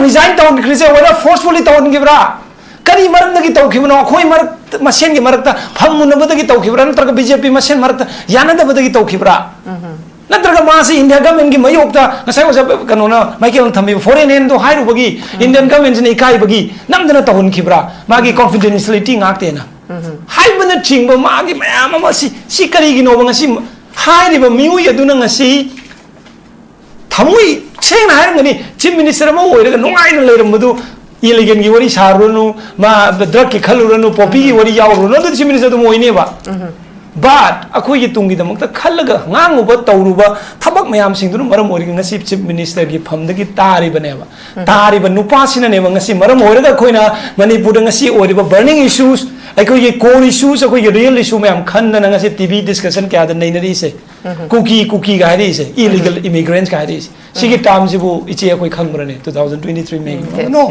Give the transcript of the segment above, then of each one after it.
resign tawon krise whether forcefully tawon gibra kari maram dagi taw khibno khoi mar masen gi marakta phammu nabadagi taw khibra natraga BJP masen marakta yana dabadagi taw khibra natraga masi India government gi mayokta ngasai osa kanona Michael thambi foreign end do hairu bagi Indian government ni kai bagi namdana tawon khibra magi confidentiality ngakte na haibana chingba magi mayam ma si kari gi no ngasi hairiba miu yaduna ngasi thamui sengna hairngani chief minister ma oiraga nungaina leiramadu illegal gi wari sarunu ma drug ki khalurunu popi gi wari yaurunu adu chief minister dum oine ba but akoi gi tungi damakta khallaga ngangu ba tawruba thabak mayam singdunu maram origa ngasi chief minister gi phamdagi tariba nupa sina ne ngasi maram oraga khoina Manipur da ngasi oriba burning issues akoi gi core issues akoi gi real issue mayam khanna ngasi TV discussion kya da nei nari se cookie ga hari se illegal immigrants ga hari se sigi term jibu ichi akoi khangbrane 2023 me no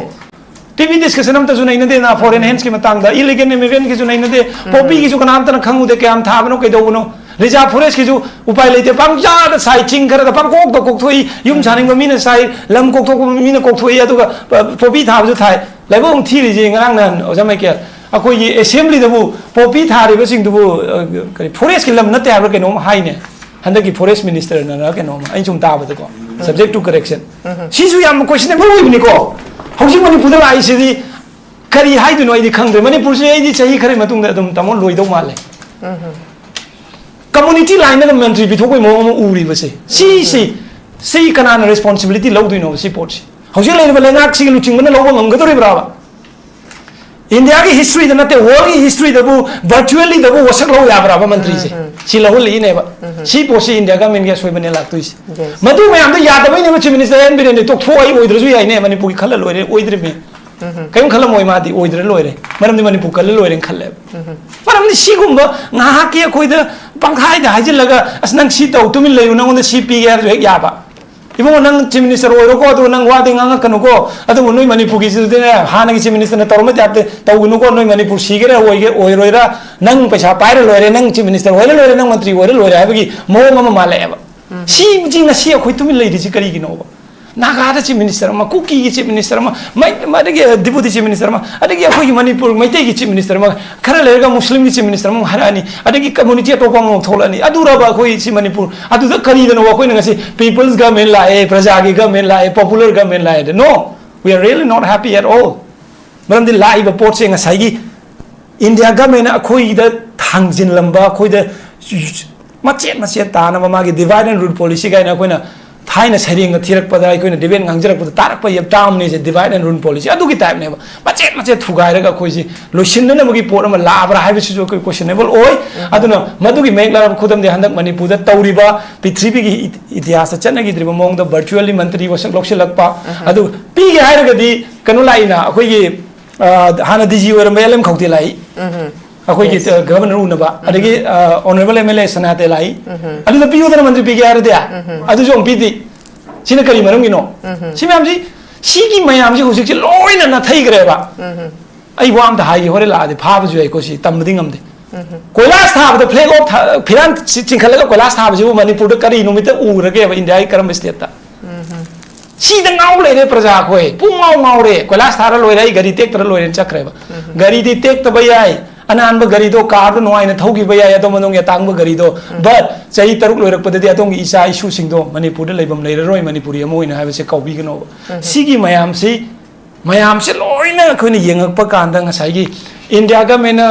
TV discussion am ta ju nei na de na foreign hands ki matang da illegal immigrant ki ju nei na de popi ki ju kanam ta khangu de kyam thabano kai do no reserve forest ki ju upai leite pang ja da sai ching khara da pang kok kok thoi yum saning ba mina sai lam kok thok mina kok thoi adu ga popi thab ju thai lai bong thi ri ji ngang nan oja mai ke akoi gi assembly da bu popi thari ba sing du bu kari forest ki lam na te ha ke no hai ne handa ki forest minister na ke no ai chum ta ba da ko subject to correction si ju yam questionable wi ni ko hausi Manipur da lai si di kari hai du no ai di khang de Manipur se ai di chahi khare matung da dum tamon loi do ma le community line na mentry bi thokoi mo uri ba se si kana na responsibility lo du no si pot si hausi le ba le ngak si lu ching na lo ba ngam ga do ri bra ba India ki history da na te world history da bu virtually da bu wasak lo ya bra ba mentry se si lo li ne ba si po si India ga men ga soi bane lak tu si madu me am da ya da bai ne chief minister en bi ne tok thoi oi dru ai ne Manipur ki khala loi re oi dre me kayum khala moi ma di oi dre loi re maram ni Manipur khala loi re khalle maram ni si gum ba nga ha ke khoi da pangkhai da hajil laga asnang si tau tumin lei unang on si pi ga jo ya ba ibo nang chief minister oi ro ko do nang wa de nga kanu ko adu noi Manipur ki si de ha na ki chief minister na torma ta te tau nu ko noi Manipur si ge oi roi ra nang paisa pai ra loi re nang chief minister oi loi re nang mantri oi loi re ha gi mo ma le ba si jing na si khoi tumin lei di si kari gi no ba naga da chief minister ma kuki gi chief minister ma de ge deputy chief minister ma adagi khoi Manipur mai te gi chief minister ma khara le ga muslim gi chief minister ma harani adagi community to pa mo tholani adura ba khoi si Manipur adu da kari da no khoi na ngasi people's government la e praja gi government la e popular government la e no we are really not happy at all maram di live report se ngasai gi India government khoi da thangjin lamba khoi da machet ta na ma gi divide and rule policy ga na khoi na thaina saring ga thirak pada ai koina deben ngangjarak pada tarak pa yap tam ne je divide and rule policy adu ki type ne ba machet thugai ra ga khoi ji losin na magi por ma labra hai bisu ko questionable oi aduna madu gi meg la khudam de handak Manipur da tawriba prithvi gi itihas chana gi driba mong da virtually mantri wasak loksilak pa adu pi gi hai ra ga di kanu lai na khoi gi hana diji wer melem khauti lai akoi ki governor una ba adagi honorable MLA sanate lai adu da piyu da mantri pi gi ara dia adu jong pi di sina kari maram gi no si mam ji si gi mayam ji husik ji loina na thai gre ba ai wam da hai hore la de pha bu ju ai ko si tam ding am de koilas tha ba flag of phiran chingkhal ga koilas tha ba ji Manipur da kari no mit u ra ge ba India karam state ta si da ngau le re praja khoi pu ngau re koilas tha ra loi rai gari tek tra loi ren chakre ba gari di tek ta ba yai anan ba gari do car do noi na thogi ba ya to manong ya tang ba gari do but chai taruk loirak pa de atong isa isu sing do Manipur da leibam leira roi Manipuri amoi na ha se kaubi gno sigi mayam se loina khoi ni yengak pa kan da ngasai gi India ga mena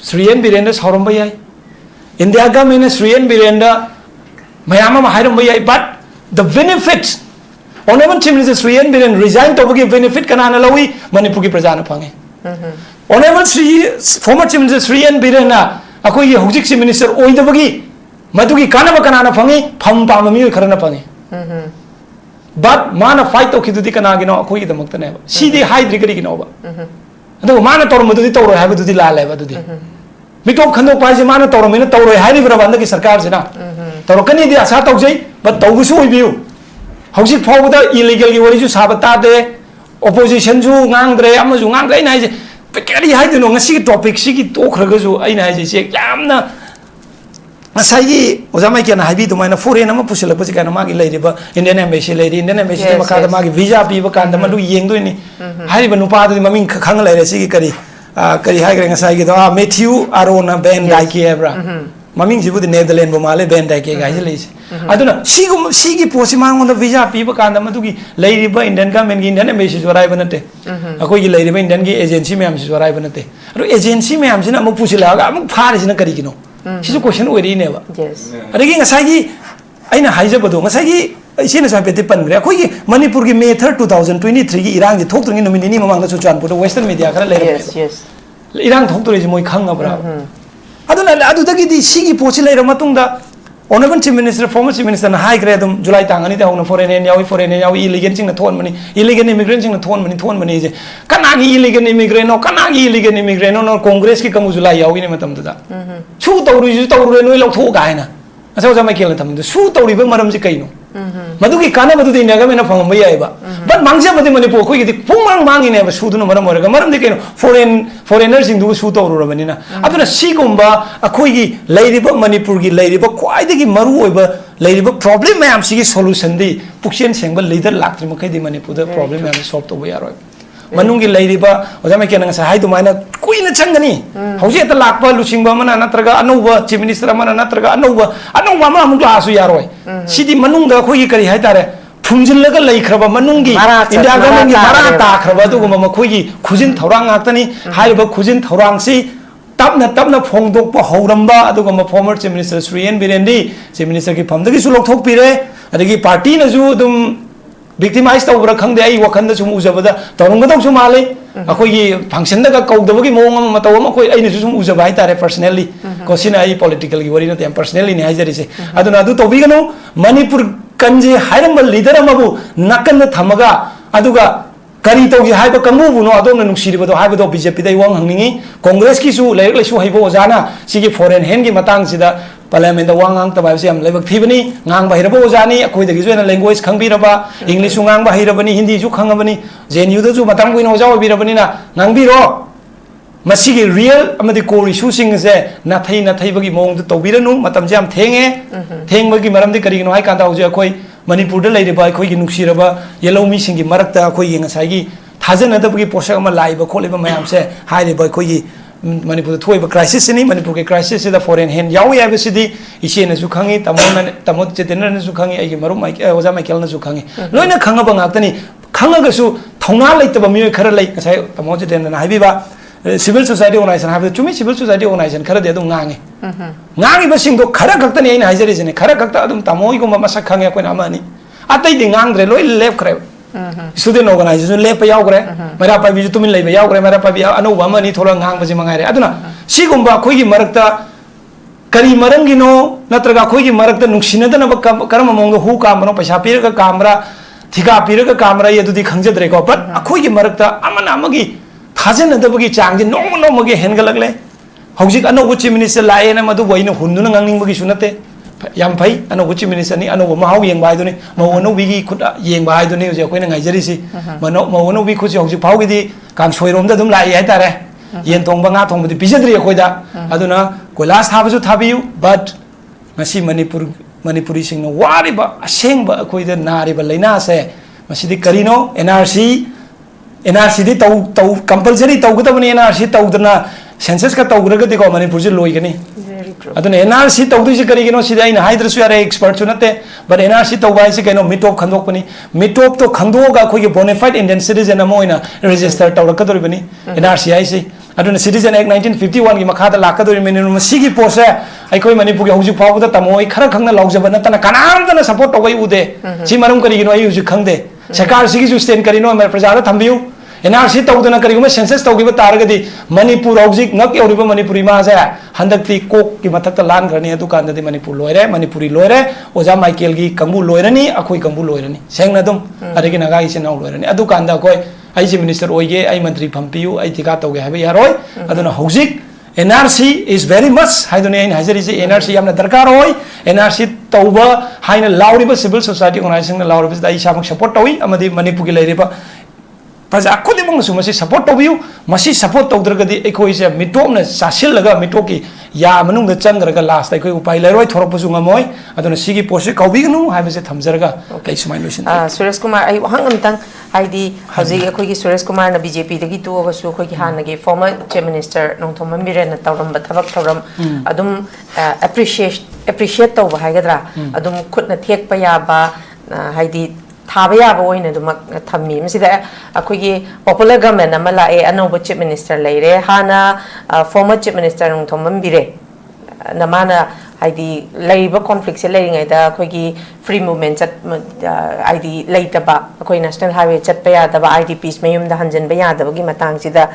Sriyan Birenda sauram ba yai India ga mena Sriyan Birenda mayam ma hairam ba yai but the benefits onaman chief minister Sriyan Birenda resign to gi benefit kana na lawi Manipur gi praja na phange Honorable former Chief Minister Sriyan Birenda akoi hojik Chief Minister oidabagi madugi kana ba kana na phangi pham pa ma mi khara na phangi but mana fight to khidudi kana gi no akoi gi damak ta ne ba sidi hydri kari gi no ba adu mana tor madudi tor hai ba dudi la le ba dudi mitop khando pa ji mana tor me na tor hai ri bra banda ki sarkar sina tor kani di asa tau jai but tau gu su oibiu hojik phau da illegal gi wari ju sabata de opposition ju ngangdre ama ju ngangdre nai je kari hai de no ngasi topic si gi to khra ga ju ai nai je se yamna Masai Ozama can have to mine a foreign number push up and Magi lady, Indian embassy lady, Indian embassy, Magi visa people can the Madu Ying doing. I even know part of the Mamin Kangala Sigari, Kari Hagging aside, met you Arona Ben Dike Ebra. Maming you put the Netherlands Bomale Ben Dike, I don't know. She Posiman on the visa people can the Matuki, lady by Indian come and Indian embassy to arrive on a day. A quick lady by Indian agency ma'ams to arrive on a day. Agency ma'ams in a Mupusila, I'm Paris in a Carigino. She's a question where he never. Yes. Again, Asagi, I know Hajabado, Masagi, I see a Petipan, Manipur May 3rd, 2023, Iran, the talking in the minimum among the Suchan, put the Western media. Yes, yes. Iran talk to Moy Kanga Bra. I don't know, I do the Sigi Posila Matunda, Honorable Chief Minister, former Chief Minister, and high gradum, July Tangani, on foreign and Yawi foreign and Yawi illegal in the torn money, illegal immigrants in the torn money, Kanagi illegal immigrant, no Kanagi illegal immigrant, no Congress Kamuzula Yawi Matamda. Shoot out you told Reno to Gaina. As I was my killing the shoot out even Madame Zicano. Maduki Kana to the Nagamana from Mayaba. But Mangsa the Manipur, the Pumang Mangi never shoot on Madame Dicano, foreigners in do shoot over Ramanina. After a Sigumba, a Kogi, Ladybug, Manipurgi, Ladybug, quite the Maru over Ladybug problem, ma'am, see solution. The Puxian Samba later lacked the Manipur, the problem and solved away. Manungi Ladybug, or the mechanics hide to mine a Queen Changani. How she at the Lakpa, Luching Bamana, Natraga, Anova, Chief Minister Natraga, Anova, Anova Glass Yaroi. She did Manunga, Koyikari Haitare. Punjilaka Lake Kraba Manungi, Indiaga Marata Krabatu Makogi, Cousin Torang Atani, Haiba Cousin Torangsi, Tapna Pongdok Horamba, Adugama former Chief Minister Srian Birendi, Chief Minister Kipam, the Gisulok Topire, and the party Nazudum victimized over a Kangday, Wakanda Sumuzavada, Torungadam Sumali, a Kogi function the Kodawaki Mom, Matawako, Ainusum Uzavaita personally, Cosina politically, worried them personally in Hazard. I don't know, Tobigano, Manipur. Kanji Hirambal leader Mabu, Nakan the Tamaga, Aduga, Karito, Hyper Kamu, no, I don't know, she would have a BJP, they won't hang Congress Kisu, Lake Hibo Zana, Sigi foreign Hengi Matang Sida, Parliament, the Wang, the Basiam, Level Tivani, Nang by Hirabozani, a quid the language Kambiraba, English Ungang by Hirabani, Hindi Zukangabani, Zen Yudu, Matanguino, Birabanina, Nangbiro. Masigi real amadi core issue sing is a Natai bagi mong to Viranu, Matamjam Teng bagi Maramdi Karino, I can't out Koi, Manipur the lady by Koi Nuxiraba, Yellow missing in Marakta, Koi and Sagi, Tazen at the Bagi Posama Live, Koliba Mayam say, highly by Koi Manipur to crisis in Manipur crisis in the foreign hand, Yawi Avicidi, Ishin Zukangi, Tamon, Tamot Jetenan Zukangi, Marum, was a Michael Zukangi. Loina Kangabang Atani, Kangagasu, Tonga like the Bamu Kara Lake, as I Tamojet and Habiba. Civil society organization have to me civil society organization Kara de Nangi. Nangi was single Karakatan in Hazer is in a Karakata Tamoy Masakanga Amani. I think the Angre left crab. Student organization left Yagre, Marapa Vitumin Leva Yagre, Marapa, I know Wamani Tolang was in Mangare. I don't know. Sigumba Kogi Marakta Kari Marangino, Natraga Kogi Marakta Nuxina, Karamonga, who camera, Pashapirka camera, Tika Pirka camera, yet to the Kanja Draco, but a Kogi Marakta, Amanamagi. Hazen and the Buggy Chang, no Magi Hengalagle. Hosik, I know which minister lie and Madu Wayno Hundunang Bugisunate, Yampai, I know which minister, I know Maui and Bidoni, Mono Wigi could Yang Bidoni, Yaquin and Iserisi, Mono we could Hosi Pawidi, can't show room the Dum Lai Yatare, Yentong Bangaton with the Pizadri Koida, Aduna, last half to Tabu, but Masi Manipuri sing no Wariba, a shame but a Koida Nariba Lena say, Masidi Carino, NRC. NRC to compulsory to go to NRC to census ka tawgraga de ko Manipur ji loi gani very true adun NRC tawdu ji kari gino sida ina haidra su are expert sunate but NRC tawbai se kaino mitop khandok pani mitop to khangdoga khoi ge bona fide Indian citizen amoina register tawraka dori bani NRC ai se adun Citizen Act 1951 gi makhada lakadori minimum sigi pose ai khoi Manipur ge hoji phawda tamoi khara khangna laujaba na tana kanam dana support tawai ude si marum kari gino ai uji khangde sarkar sigi ju stand kari no mer prajara thambiu NRC tawduna kariguma census tawgiba taragadi Manipur hojik ngak yoriba Manipuri ma ja handakti kok ki mathakta lan garni adu kandadi Manipur loire Manipuri loire oja Michael gi kambu loirani akhoi kambu loirani sengna dum adegi naga ise naw loirani adu kanda koi ai ji minister oige ai mantri phampiu ai tika tawge habe yaroi aduna hojik NRC is very much haidune in hazari se NRC yamna darkar hoy NRC tawba haina lauriba civil society organization lauriba dai samak support tawi amadi Manipur gi leiriba Paja kodi mong sumasi support to you, masi support to dragadi eko is a mitop na sasil laga mitoki या मनुंग the चंगरगा last ताई कोई उपाय लेरोय थोरपसु ngамoi aduna sigi post kaubignu haibase thamjaraga kai sumai losin Suresh Kumar ai hangam haidi hauji akhoi gi Suresh Kumar na BJP dagi tu abasu akhoi gi hanagi former chief minister nongthom miren na tawram bathabak thoram adum appreciate tawba haigadra adum khutna thek pa ya ba haidi Thabaya boy na dumak thammi misida akhoi popular government amala e anoba chief minister leire hana former chief minister nung thomam bire namana haidi laiba conflict se leiringai da akhoi free movement chat id laita ba akhoi national highway chat pa ya da ba idps mayum da hanjan ba ya da gi matang sida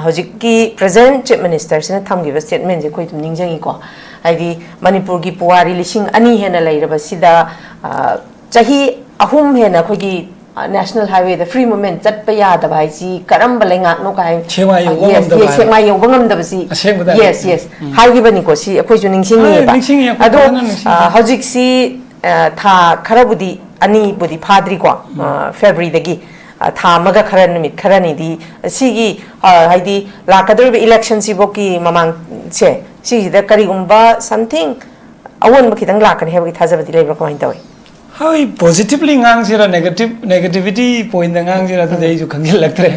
hojik ki present chief minister sina thamgi ba statement je khoi tum ningjangi ko haidi manipur gi puari lising ani hena leiraba sida chahi ahum hena khogi national highway the free movement chat pa ya da bai si karam balenga no kai chema yo bangam da basi yes hai gi bani ko si akhoi ju ningsing ni ba ado hojik si tha kharabudi ani budi phadri ko February dagi tha maga khara nimit khara ni di si gi haidi lakador election si boki mamang che si da kari umba something awon ba khitang lakani he ba thajabadi leiba ko hain tawi how positively ngang sira negativity point ngang sira to dei ju khangil lagtre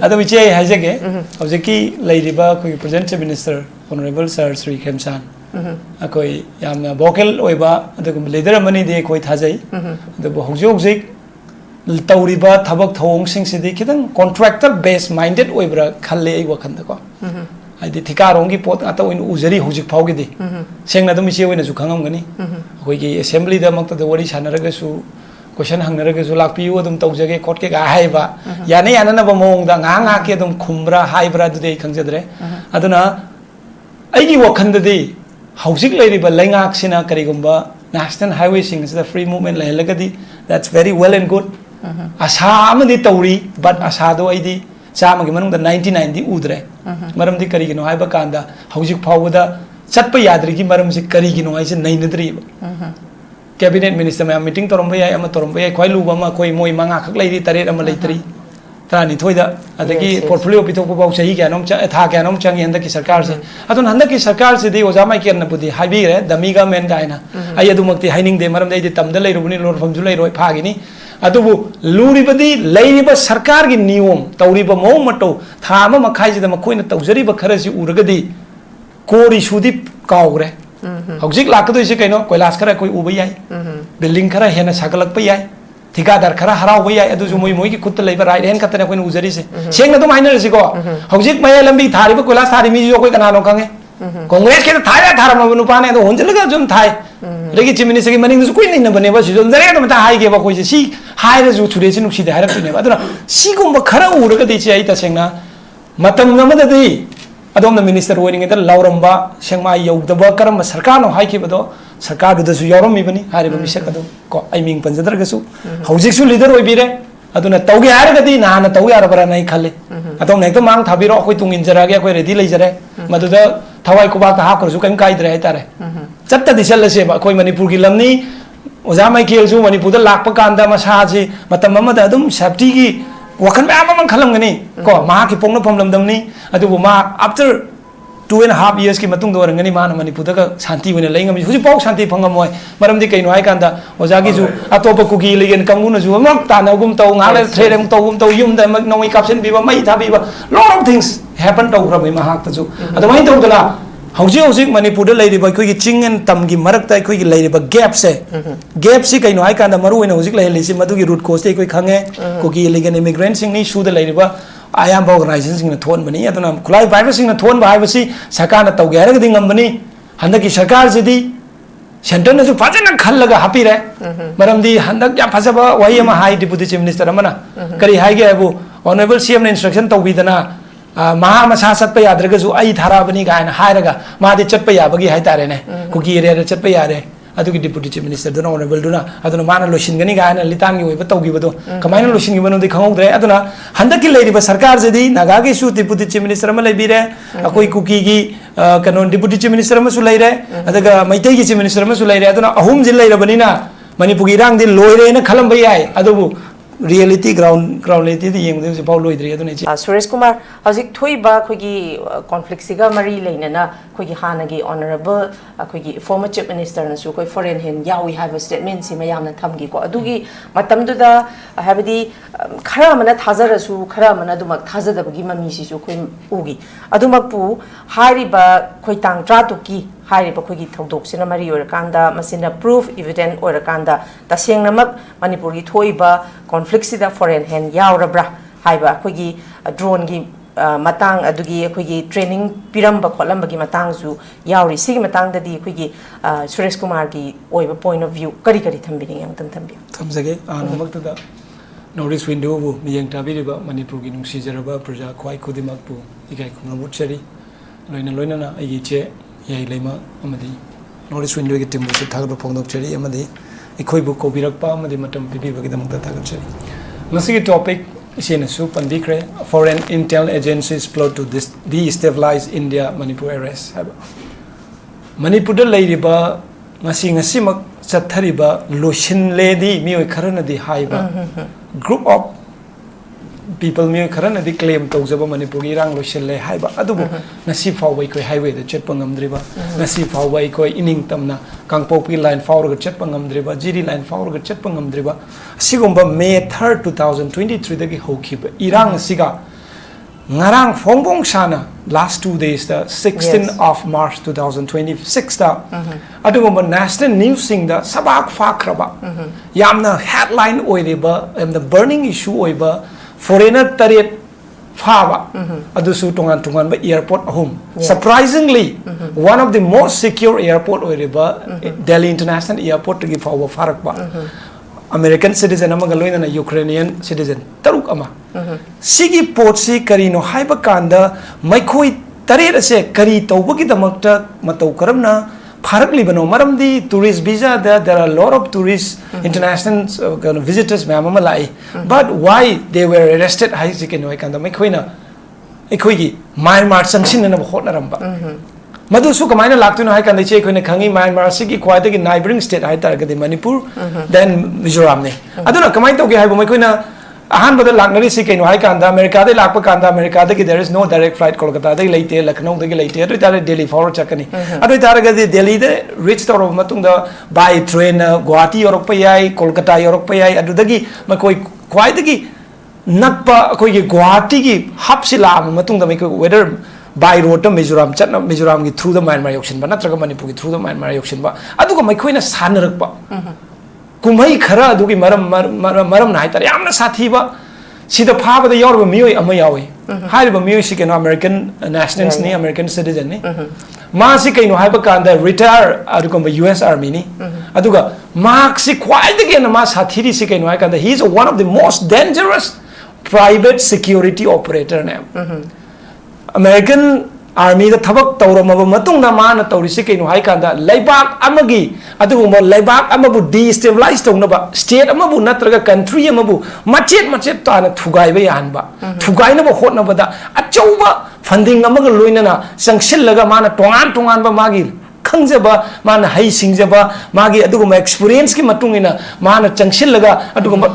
ado biche haijage objeki leiriba koi present minister honorable sir Sri Khemsan akoi yamna vocal oiba ado leader mani de koi thajai ado hojik tauriba thabak thong sing sidi khidang contractor based minded oibra khalle ai wakhan da ko haidi thikarong gi pot ata oin ujari hojik phau gi de sengna dum iche oina ju khangam gani akoi gi assembly da mak ta wari sanaraga su question hangnaraga su lakpiu adum tawjage court ke ga haiba yana na ba mong da nga ke dum khumra haibra du de khangjadre aduna ai gi wakhan da de hojik leiriba laingak sina karigumba national highway sing is the free movement lailagadi that's very well and good asa amadi tauri but asa do ai di Sama gimana udah 99 di udre, maram di kari gino hai bakanda, hujik pau udah cat yadri ki maram si kari gino hai se naik nedri, cabinet minister में meeting torom bayai ama torom bayai koi lu bama koi moi manga khak lai di taret ama lai tari, tani thoi da, ada ki portfolio pitok ko bau sahi kya nom tha kya nom changi handa ki sarkar se, atun handa ki sarkar se di ojamai ki anna pudi hai bi re damiga men ka ina, ayah tu makti hining de maram de tamda lai rubuni lor famju lai roi phagi ni. Aduh, luribadi lairiba sarkar gi niyom tauriba mau mato thama makai jida makoi na taujari ba kharasi uragadi kori sudi kaugre hojik lakado ise kaino koilas khara koi ubai building khara hena sagalak pai ai thikadar khara harau bai ai adu moi moi ki khut leiba right hand katana koi ujari se sengna dum hainer se ko hojik maya lambi thari ba koilas thari mi jo koi kana no kange Congress ke thaya tharam no nu pane do honjalaga jum thai legi chimini se maning su koi ni bane ba si jom zare no ta hai ge ba koi si hai ra ju thure sin uksi de har ne ba aduna si gum ba khara ura ga de chi ai ta sengna matam na ma da di adom na minister waiting da lauramba sengma yau da ba karam sarkar no hai ki ba do sarkar da su yorom mi bani hari ba mi se ka do ko ai ming panjadar ga su hojik su leader oi bi re aduna tauge har ga di na na tau yar bara nai khalle adom ne to mang thabiro koi tung injara ga koi ready lai jare madu da thawai ko ba ta ha kor su kaim kai dre ai tare chatta disal se ba koi manipur gi lamni ojamai kel su manipur da lakpa kanda masa ji matam ma da dum safety gi wakhan ma man khalam gani ko ma ki pongna phomlam dam ni adu ma after 2.5 years ki matung do rangani ma na manipur da shanti wena laingam huji pok shanti phangam moi maram di kaino ai kanda ojagi ju atopa ku gi legen kamu na ju mak ta na gum tau ngale threm tau yum da mak noi caption bi ba mai tha bi ba lot of things happen to from ma hak ta ju adu mai tau dala hojik manipur da leiriba koi gi chingen tam gi marak ta koi gi leiriba gap se gap si kaino ai kanda maru wena hojik lai lisi madu gi root cause te koi khange ko gi legen immigrant sing ni su da leiriba ayam organization sing na thon bani aduna khulai private sing na thon ba hai basi sarkar na tau ga ra ga dingam bani handa ki sarkar se di center na su fajana khallaga happy re maram di handak ya phasaba wai ama hai deputy chief minister amana kari hai ge abu honorable cm na instruction tau bidana maha masa satpa yadraga su ai thara bani ga na hairaga ma de chatpa ya bagi hai tare ne kuki area chatpa ya re adu ki deputy chief minister dona honorable duna aduna mana loshin gani ga na litan gi oiba taugi bado kamaina loshin gi bano de khangau dre aduna handa ki leiri ba sarkar je di naga gi su deputy chief minister ma leibi re akoi kuki gi kanon deputy chief minister ma su leire adaga maitai gi chief minister ma su leire aduna ahum jil leira bani na manipur gi rang din loire na khalam bai ai adu reality ground reality the yeng de pau loi dri adune chi Suresh Kumar hojik thoiba khogi conflict siga mari leinana khogi hanagi honorable khogi former chief minister na su khoi foreign hen yawi have statement si mayam na thamgi ko adugi matam du da habadi khara mana thazara su khara mana dumak thazada bagi mami si su khoi ugi adumak pu hariba khoi tang tra tu ki hariba khogi thodok sina mari or kanda masina proof evident or kanda taseng namak manipur gi thoiba conflict sida foreign hand yaurabra haiba khogi drone gi matang adugi khogi training piramba kholam gi matang su yauri sigi matang dadi khogi Suresh Kumar gi oiba point of view kari kari thambini yang thambi thamjage anumakta da notice window bu miyang tabiriba manipur gi nungsi jaraba praja khwai khudimak bu igai khumamut chari loina na ai che yai leima amadi notice window gi timbu se thagro phongdok chari amadi ikhoi bu ko birakpa amadi matam pipi bagi damta thagak chari masi topic isena su pandikre foreign intel agencies plot to destabilize India Manipur areas Manipur da leiriba ngasi mak chathariba losin ledi mioi kharana di haiba group of people mioi kharana di claim tawjaba Manipur gi rang losin le haiba adubu ngasi fawai koi highway da chetpa ngamdriba ngasi fawai koi ining tamna kangpopi line fawr ga chetpa ngamdriba giri line fawr ga chetpa ngamdriba sigumba May 3rd 2023 da gi hokhiba irang siga ngarang fongbong sana last 2 days the 16th of March 2026 da adugumba national news sing da sabak fakraba yamna headline oiriba the burning issue oiba foreigner taret faba adusu tongan ba airport ahum surprisingly one of the most secure airport oiriba Delhi International Airport gi fawa farakba American citizen amaga loina na Ukrainian citizen taruk ama sigi port si karino haiba kanda maikoi taret ase kari tawbagi damakta matau karamna pharak libano maramdi tourist visa there are a lot of tourists international visitors mama lai but why they were arrested hai sikeno kanda maikoina ekhoi Myanmar sangsin na hot naramba madu su kamaina laktuno hai kan che khoine khangi Myanmar sigi khwai gi neighboring state hai tar ga Manipur then Mizoram ne aduna kamai to ge hai bo khoina ahan bada laknari si kaino hai kan da America de lakpa kan da America de there is no direct flight Kolkata de leite Lucknow de leite adu tar Delhi forward chakani adu tar ga Delhi de reach tor matung da by train Guwahati yorok pa yai Kolkata yorok pa yai adu dagi makoi khwai dagi nakpa koi gi Guwahati gi hapsila matung da mai whether by road to Mizoram gi through the Myanmar yokshin ba natraga Manipur gi through the Myanmar yokshin ba aduga mai khoina sanarak ba kumai khara adugi maram na haitare yamna sathi ba sida phaba da yor ba mioi ama yawi hai ba mioi si keno American nationals ni American citizen ni ma si kaino hai ba kanda retire aduga ba US army ni aduga mark si kwai de gen ma sathi ri si kaino hai kanda he is one of the most dangerous private security operator ne American army da thabak tawramaba matung na mana tawrisi kaino hai kanda laibak amagi adugumba laibak amabu destabilize tawnaba state amabu natraga country amabu machet tana thugai ba yanba thugai na ba hotna ba da achauba funding amaga loinana sangsillaga mana tongan ba magi khangjaba mana hai singjaba magi adugumba experience ki matungina mana changsillaga adugumba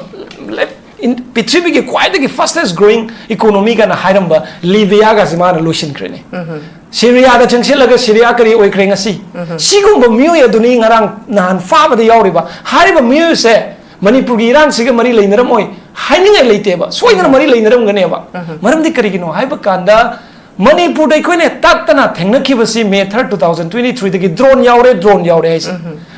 in Pithibi ki quite fastest growing economy ka na hairamba Libya ga simana lotion krene Syria da changsil laga Syria kari oi krenga si sigumba miyo ya duni ngarang nan fa ba da yawriba hariba miyo se Manipur gi Iran siga mari leinaram oi haininga leite ba soina mari leinaram gane ba maram di kari gino haiba kanda Manipur dai koine tatana thengna khibasi May 3rd 2023 dagi drone yaure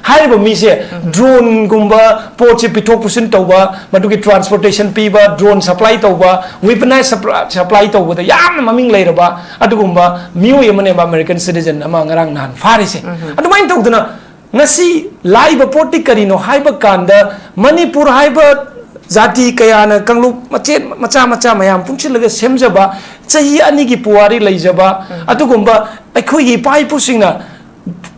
haiba mi se drone gumba poche pitok pusin tawba madugi transportation piba drone supply tawba weaponized supply tawba da yam maming leiraba adugumba miyo yamane ba American citizen ama ngarang nan farise adumain tawduna ngasi laiba poti karino haiba kanda Manipur haiba Zati kayana kanglu macha mayam pungchilaga semjaba chahi ani gi puari leijaba atugumba aikhoi gi pai pusingna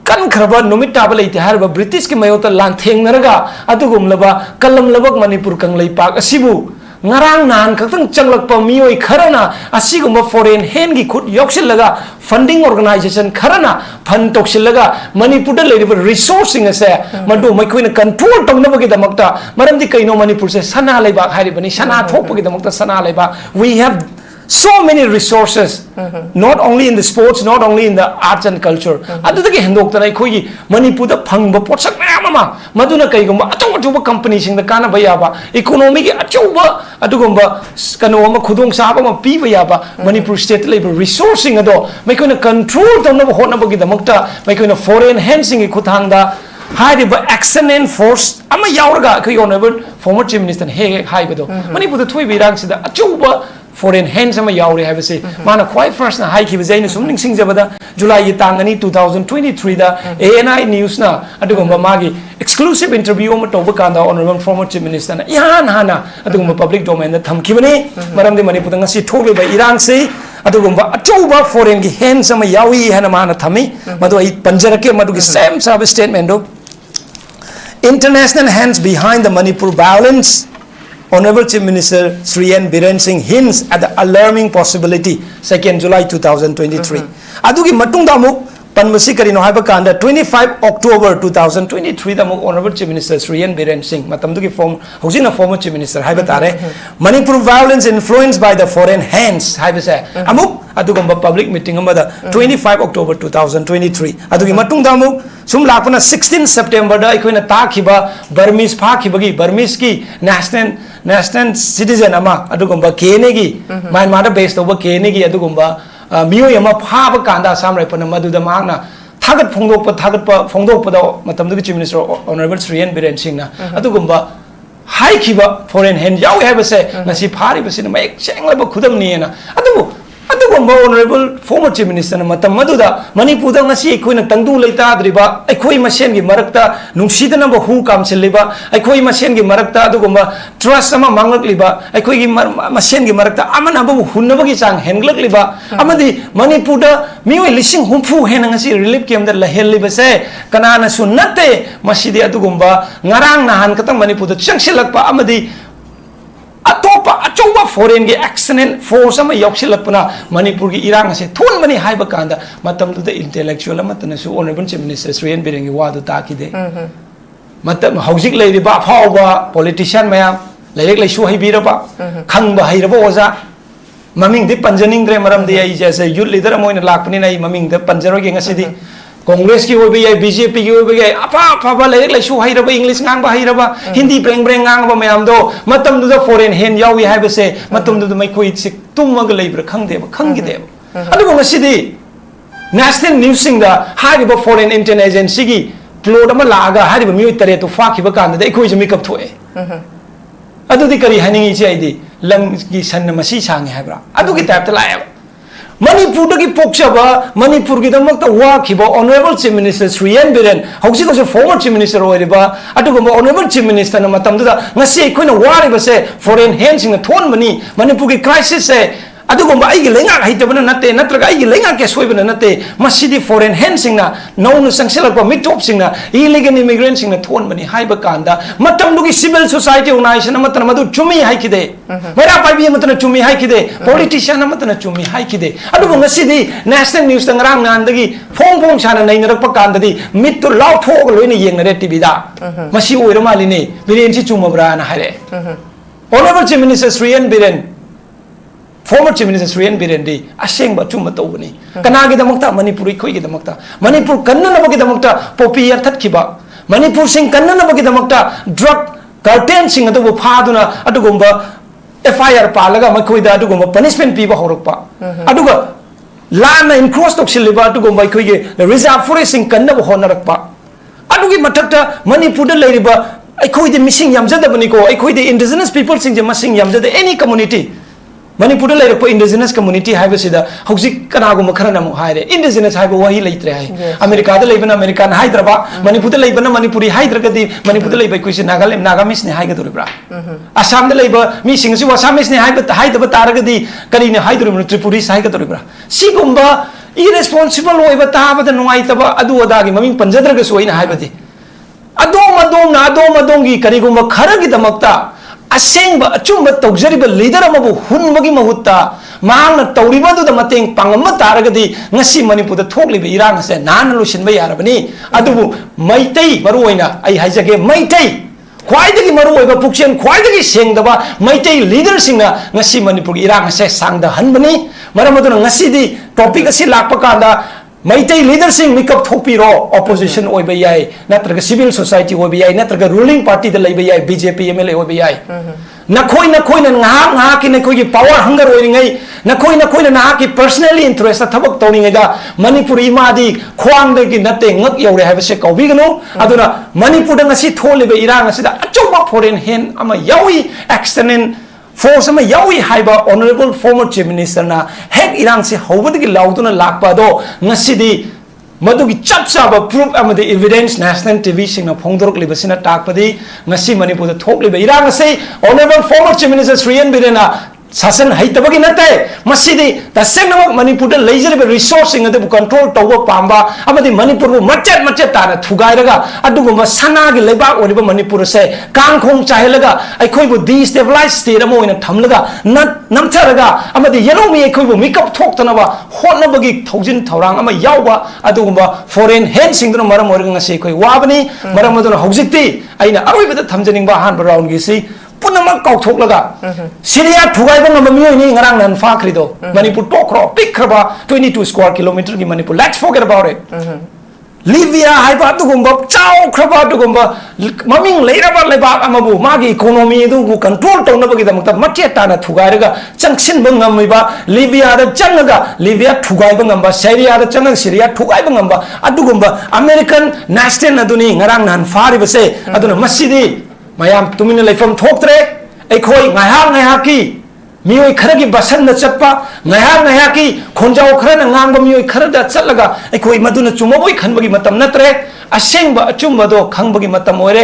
kan kharba numit taba leite harba British ki mayota lantheng naraga atugumlaba kalam labak Manipur kanglei pak asibu ngarang nan khakhtang changlak pa mioi kharana asigumba foreign hand gi khut yoksillaga funding organization kharana fund toksillaga manipur da leriba resourcing ase madu maikoina control tongna bagi damakta maramdi kaino manipur se sana laiba haribani sana thok bagi damakta sana laiba we have so many resources not only in the sports not only in the arts and culture adudagi hendokta khoi manipur da phangba potsak mayama maduna kaigumba atoba company sing da kana bayaba economy gi achoba adugumba kano ma khudong saba ma piba yaba manipur state labor resourcing ado maikoina control tawna hotna bagi damakta maikoina foreign handsing gi khuthangda hariba action and force ama yauraga khoi honorable former chief minister he haibado manipur da thui birang sida achoba foreign hands ama yaure habase mana khwai first na hai khiba jaina sumning singjabada july yi tangani 2023 da ANI news na adugumba magi exclusive interview ma toba kanda honorable former chief minister na yan hana adugumba public domain da thamkhibani maramdi manipur da ngasi thobe ba irang se adugumba achoba foreign gi hands ama yawi hana mana thami madu ai panjarake madu gi same service statement do international hands behind the Manipur violence. Honorable Chief Minister Sri N. Biren Singh hints at the alarming possibility 2nd July 2023. Adugi matung damuk panmasi karino haiba kanda 25 October 2023 damuk Honorable Chief Minister Sri N. Biren Singh matamdugi hojina former Chief Minister haiba tare Manipur violence influenced by the foreign hands haiba se amuk adugamba public meeting amada 25 October 2023 adugi matung damuk sum lakpana 16 September da ikoina takhiba Burmese phakibagi Burmese ki national citizen ama adugumba kene gi Myanmar da based over kene gi adugumba miyoi ama phaba kanda sam rai pana maduda mangna thagat phongdokpa da matamdu chief minister honorable Sri N. Biren Singh na adugumba hai khiba foreign hand yaw have se ngasi phari basina ma ek chenglaba khudam ni na adugumba honorable former chief minister na matam maduda manipur da ngasi ekhoina tangdu leita adriba ekhoi masen gi marakta nungsidana ba hu kam cheliba ekhoi masen gi marakta adugumba trust ama manglak liba ekhoi gi masen gi marakta amana ba hunna gi chang henglak liba amadi manipur da mioi lising humfu hena ngasi relief camp da lahel liba se kanana sunnate masidi adugumba ngarang nahan katang manipur da changsilakpa amadi atopa achoba foreign gi excellent force ama yoksilakpana manipur gi irang ase thun mani haiba kanda matam du the intellectual amatana su honorable chief minister Sri N. Biren gi wadu takide matam housing leiriba phawba politician mayam leirek leisu haibiraba khangba hairaba oza maming di panjaning dre maram de ai jase youth leader amoina lakpani nai maming de panjaro gi ngasidi Congress ki hobe yai BJP ki hobe yai apa leirek leisu hairaba English ngangba hairaba Hindi breng ngangba mayam do matam du foreign hand yawi haibase matam du mai khoi sik tummaga leibra khangdeba khangideba adu ngasidi national news sing da hariba foreign intelligence agency gi plot ama laga hariba mioi tare to fakhiba kanda de khoi jami kap thoe adu di kari haningi chi aidi lam gi san masi changi haibra adu gi type ta lae Manipur da gi pokchaba Manipur gi damak ta wa khiba honorable chief minister Sri N. Biren hausi ko former chief minister oiriba adugumba honorable chief minister na matam da ngasi khoina wariba se foreign hands sing thon mani Manipur gi crisis se adugumba ai gi lenga haitabana natte natraga ai gi lenga ke soibana natte masidi foreign hands sing na no sangselakpa mitop sing na illegal immigrant sing na thon mani haiba kanda matam du gi civil society organization matana madu chumi haikide mera pabi matana chumi haikide politician matana chumi haikide adugo ngasidi national news tangrang nandagi phong sana nainarakpa kandadi mittu law thog loina yengnare tv da masi oirama line biren chi chumabra na hare honorable chief minister Sri N. Biren former chief minister Sri N. Biren di aseng ba chum matawni kanagi damakta manipuri khoi gi damakta manipur kannana bagi damakta popi yarthat khiba manipur sing kannana bagi damakta drug cartel sing adu phaduna adugumba FIR palaga makhoi da adugumba punishment piba horokpa aduga lana encroach toksiliba adugumba khoi gi reserve forest sing kannaba honarakpa adugi mathakta manipur da leiriba akhoi de missing yamjadabani ko akhoi de indigenous people sing je missing yamjada any community Manipur da leirpo indigenous community haiba sida hauzik kanagum kharana mu haire indigenous haiba wahi leitre hai America da leibana American Hyderabad Manipur da leibana Manipuri Hyderabad Manipur da leibai kuisi Nagamis ne haiga doribra Assam da leiba mi singsi Assamese ne haiba Hyderabad taragadi kari ne Hyderabad Tripuri haiga doribra sigumba irresponsible oiba tabada nuaitaba adu adagi maming panjadraga soina haibadi adom na adom gi karigumba kharagi damakta असेंब अचुंब तौजरिब leader अमबु हुनबगी महुत्ता मांगना तौरिबदुदा mateꯡ Pangam तारगदी ngasi मणिपुरदा थोकलिबे इरांग से नान लुसिनबा यारबनी अदुबु मैतै मरुओइना आई हाइजगे Meitei ख्वाइदगी मरुओइबा पुक्सेन ख्वाइदगी सेंगदबा Meitei leader सिंगना ngasi Manipur इरांग से सांगदा हनबनी मरमदुना ngasi टॉपिक असि लाकपा कांदा मैतै लीडर सिंग मिकअप थोपीरो ऑपोजिशन ओइबा याय नत्रग सिविल सोसाइटी ओइबा याय नत्रग रूलिंग पार्टी द लैबा याय बीजेपी एमएलए ओइबा याय नखोई नखोइना ngahak ki नखोई पावर हंगर ओइरिङै नखोई नाकी personally interest थबक तौनिङैदा Manipuri Modi ख्वांगदगी नते ngak you're हाबसे कौबिगनु अदुना मणिपुरदा ngasi थोलिबा इरांग असिदा अचौबा foreign hand अमा यावी एक्सटर्नल फोर्स में यावी हाइबा ऑनरेबल फॉर्मर चीफ मिनिस्टर ना हेक इरांग से हौबदगी लाउदुना लाकपादो ngasiदी मधुगी चप चाब प्रूफ अमदे एविडेंस नेशनल टीवी सिंगना फोंदोरकलिबसिना ताकपदी ngasi मणिपुरदा थोकलिबा इरांग से honourable former chief minister Shri N बिरेना शासन हैतबगी नते मसिदी तसेंगनमक मणिपुरदा लैजरिबा रिसोर्स सिंगदबु कंट्रोल तौबा पांबा अमदि मणिपुरबु मच्चेत ताना थुगाइरगा अदुगुमा सनागी लेबाक ओरिबा मणिपुर से कांखोंग चाहेलगा अखोइबु डिस्टेबलाइज स्टेट अमा ओइना थमलगा नमथरगा अमदि येलोमी अखोइबु मेकअप थोक्तनबा होटनबगी थौजिन थौरांग अमा यावबा अदुगुमा फॉरेन हैंड सिंगदुना मरम ओरिगा ngasi अखोइ वाबनी मरम अदुना हौजिकति अइना अरोइबदा थमजनिंगबा हान राउंड गिसी पुनमक कौथोकलगा सिरिया थुगाइबा ngam मियोइनि ngarang nan फाख्रिदो मणिपुर टोक्रो पिखरबा 22 स्क्वायर किलोमीटर की Manipur let's forget about it Libya हाइबा दुगुंबा चाउख्रबा दुगुंबा ममिंग लेरबा लेबाक अमबु मागी इकोनॉमी दुगु कंट्रोल तौनबगी दमक मच्चे ताना थुगाइरगा चंगसिनबा ngamiba लिबिया दा चंगगा लिबिया थुगाइबा ngamba सीरिया दा चंग सीरिया थुगाइबा ngamba अदुगुंबा अमेरिकन नेशनल अदुनि ngarang nan फारिबसे अदुना मसिदी मयाम तुमिन लेफम थोक्तरे एखोई ngahak की मियोई खरगी बसन न चप्पा ngahak की खोंजाव खरन ngang मियोई खरदा चलगा एखोई मदुना चुमबोई खनबगी मतम नत्रे असेंबा अचुमबदो खंगबगी मतम ओरे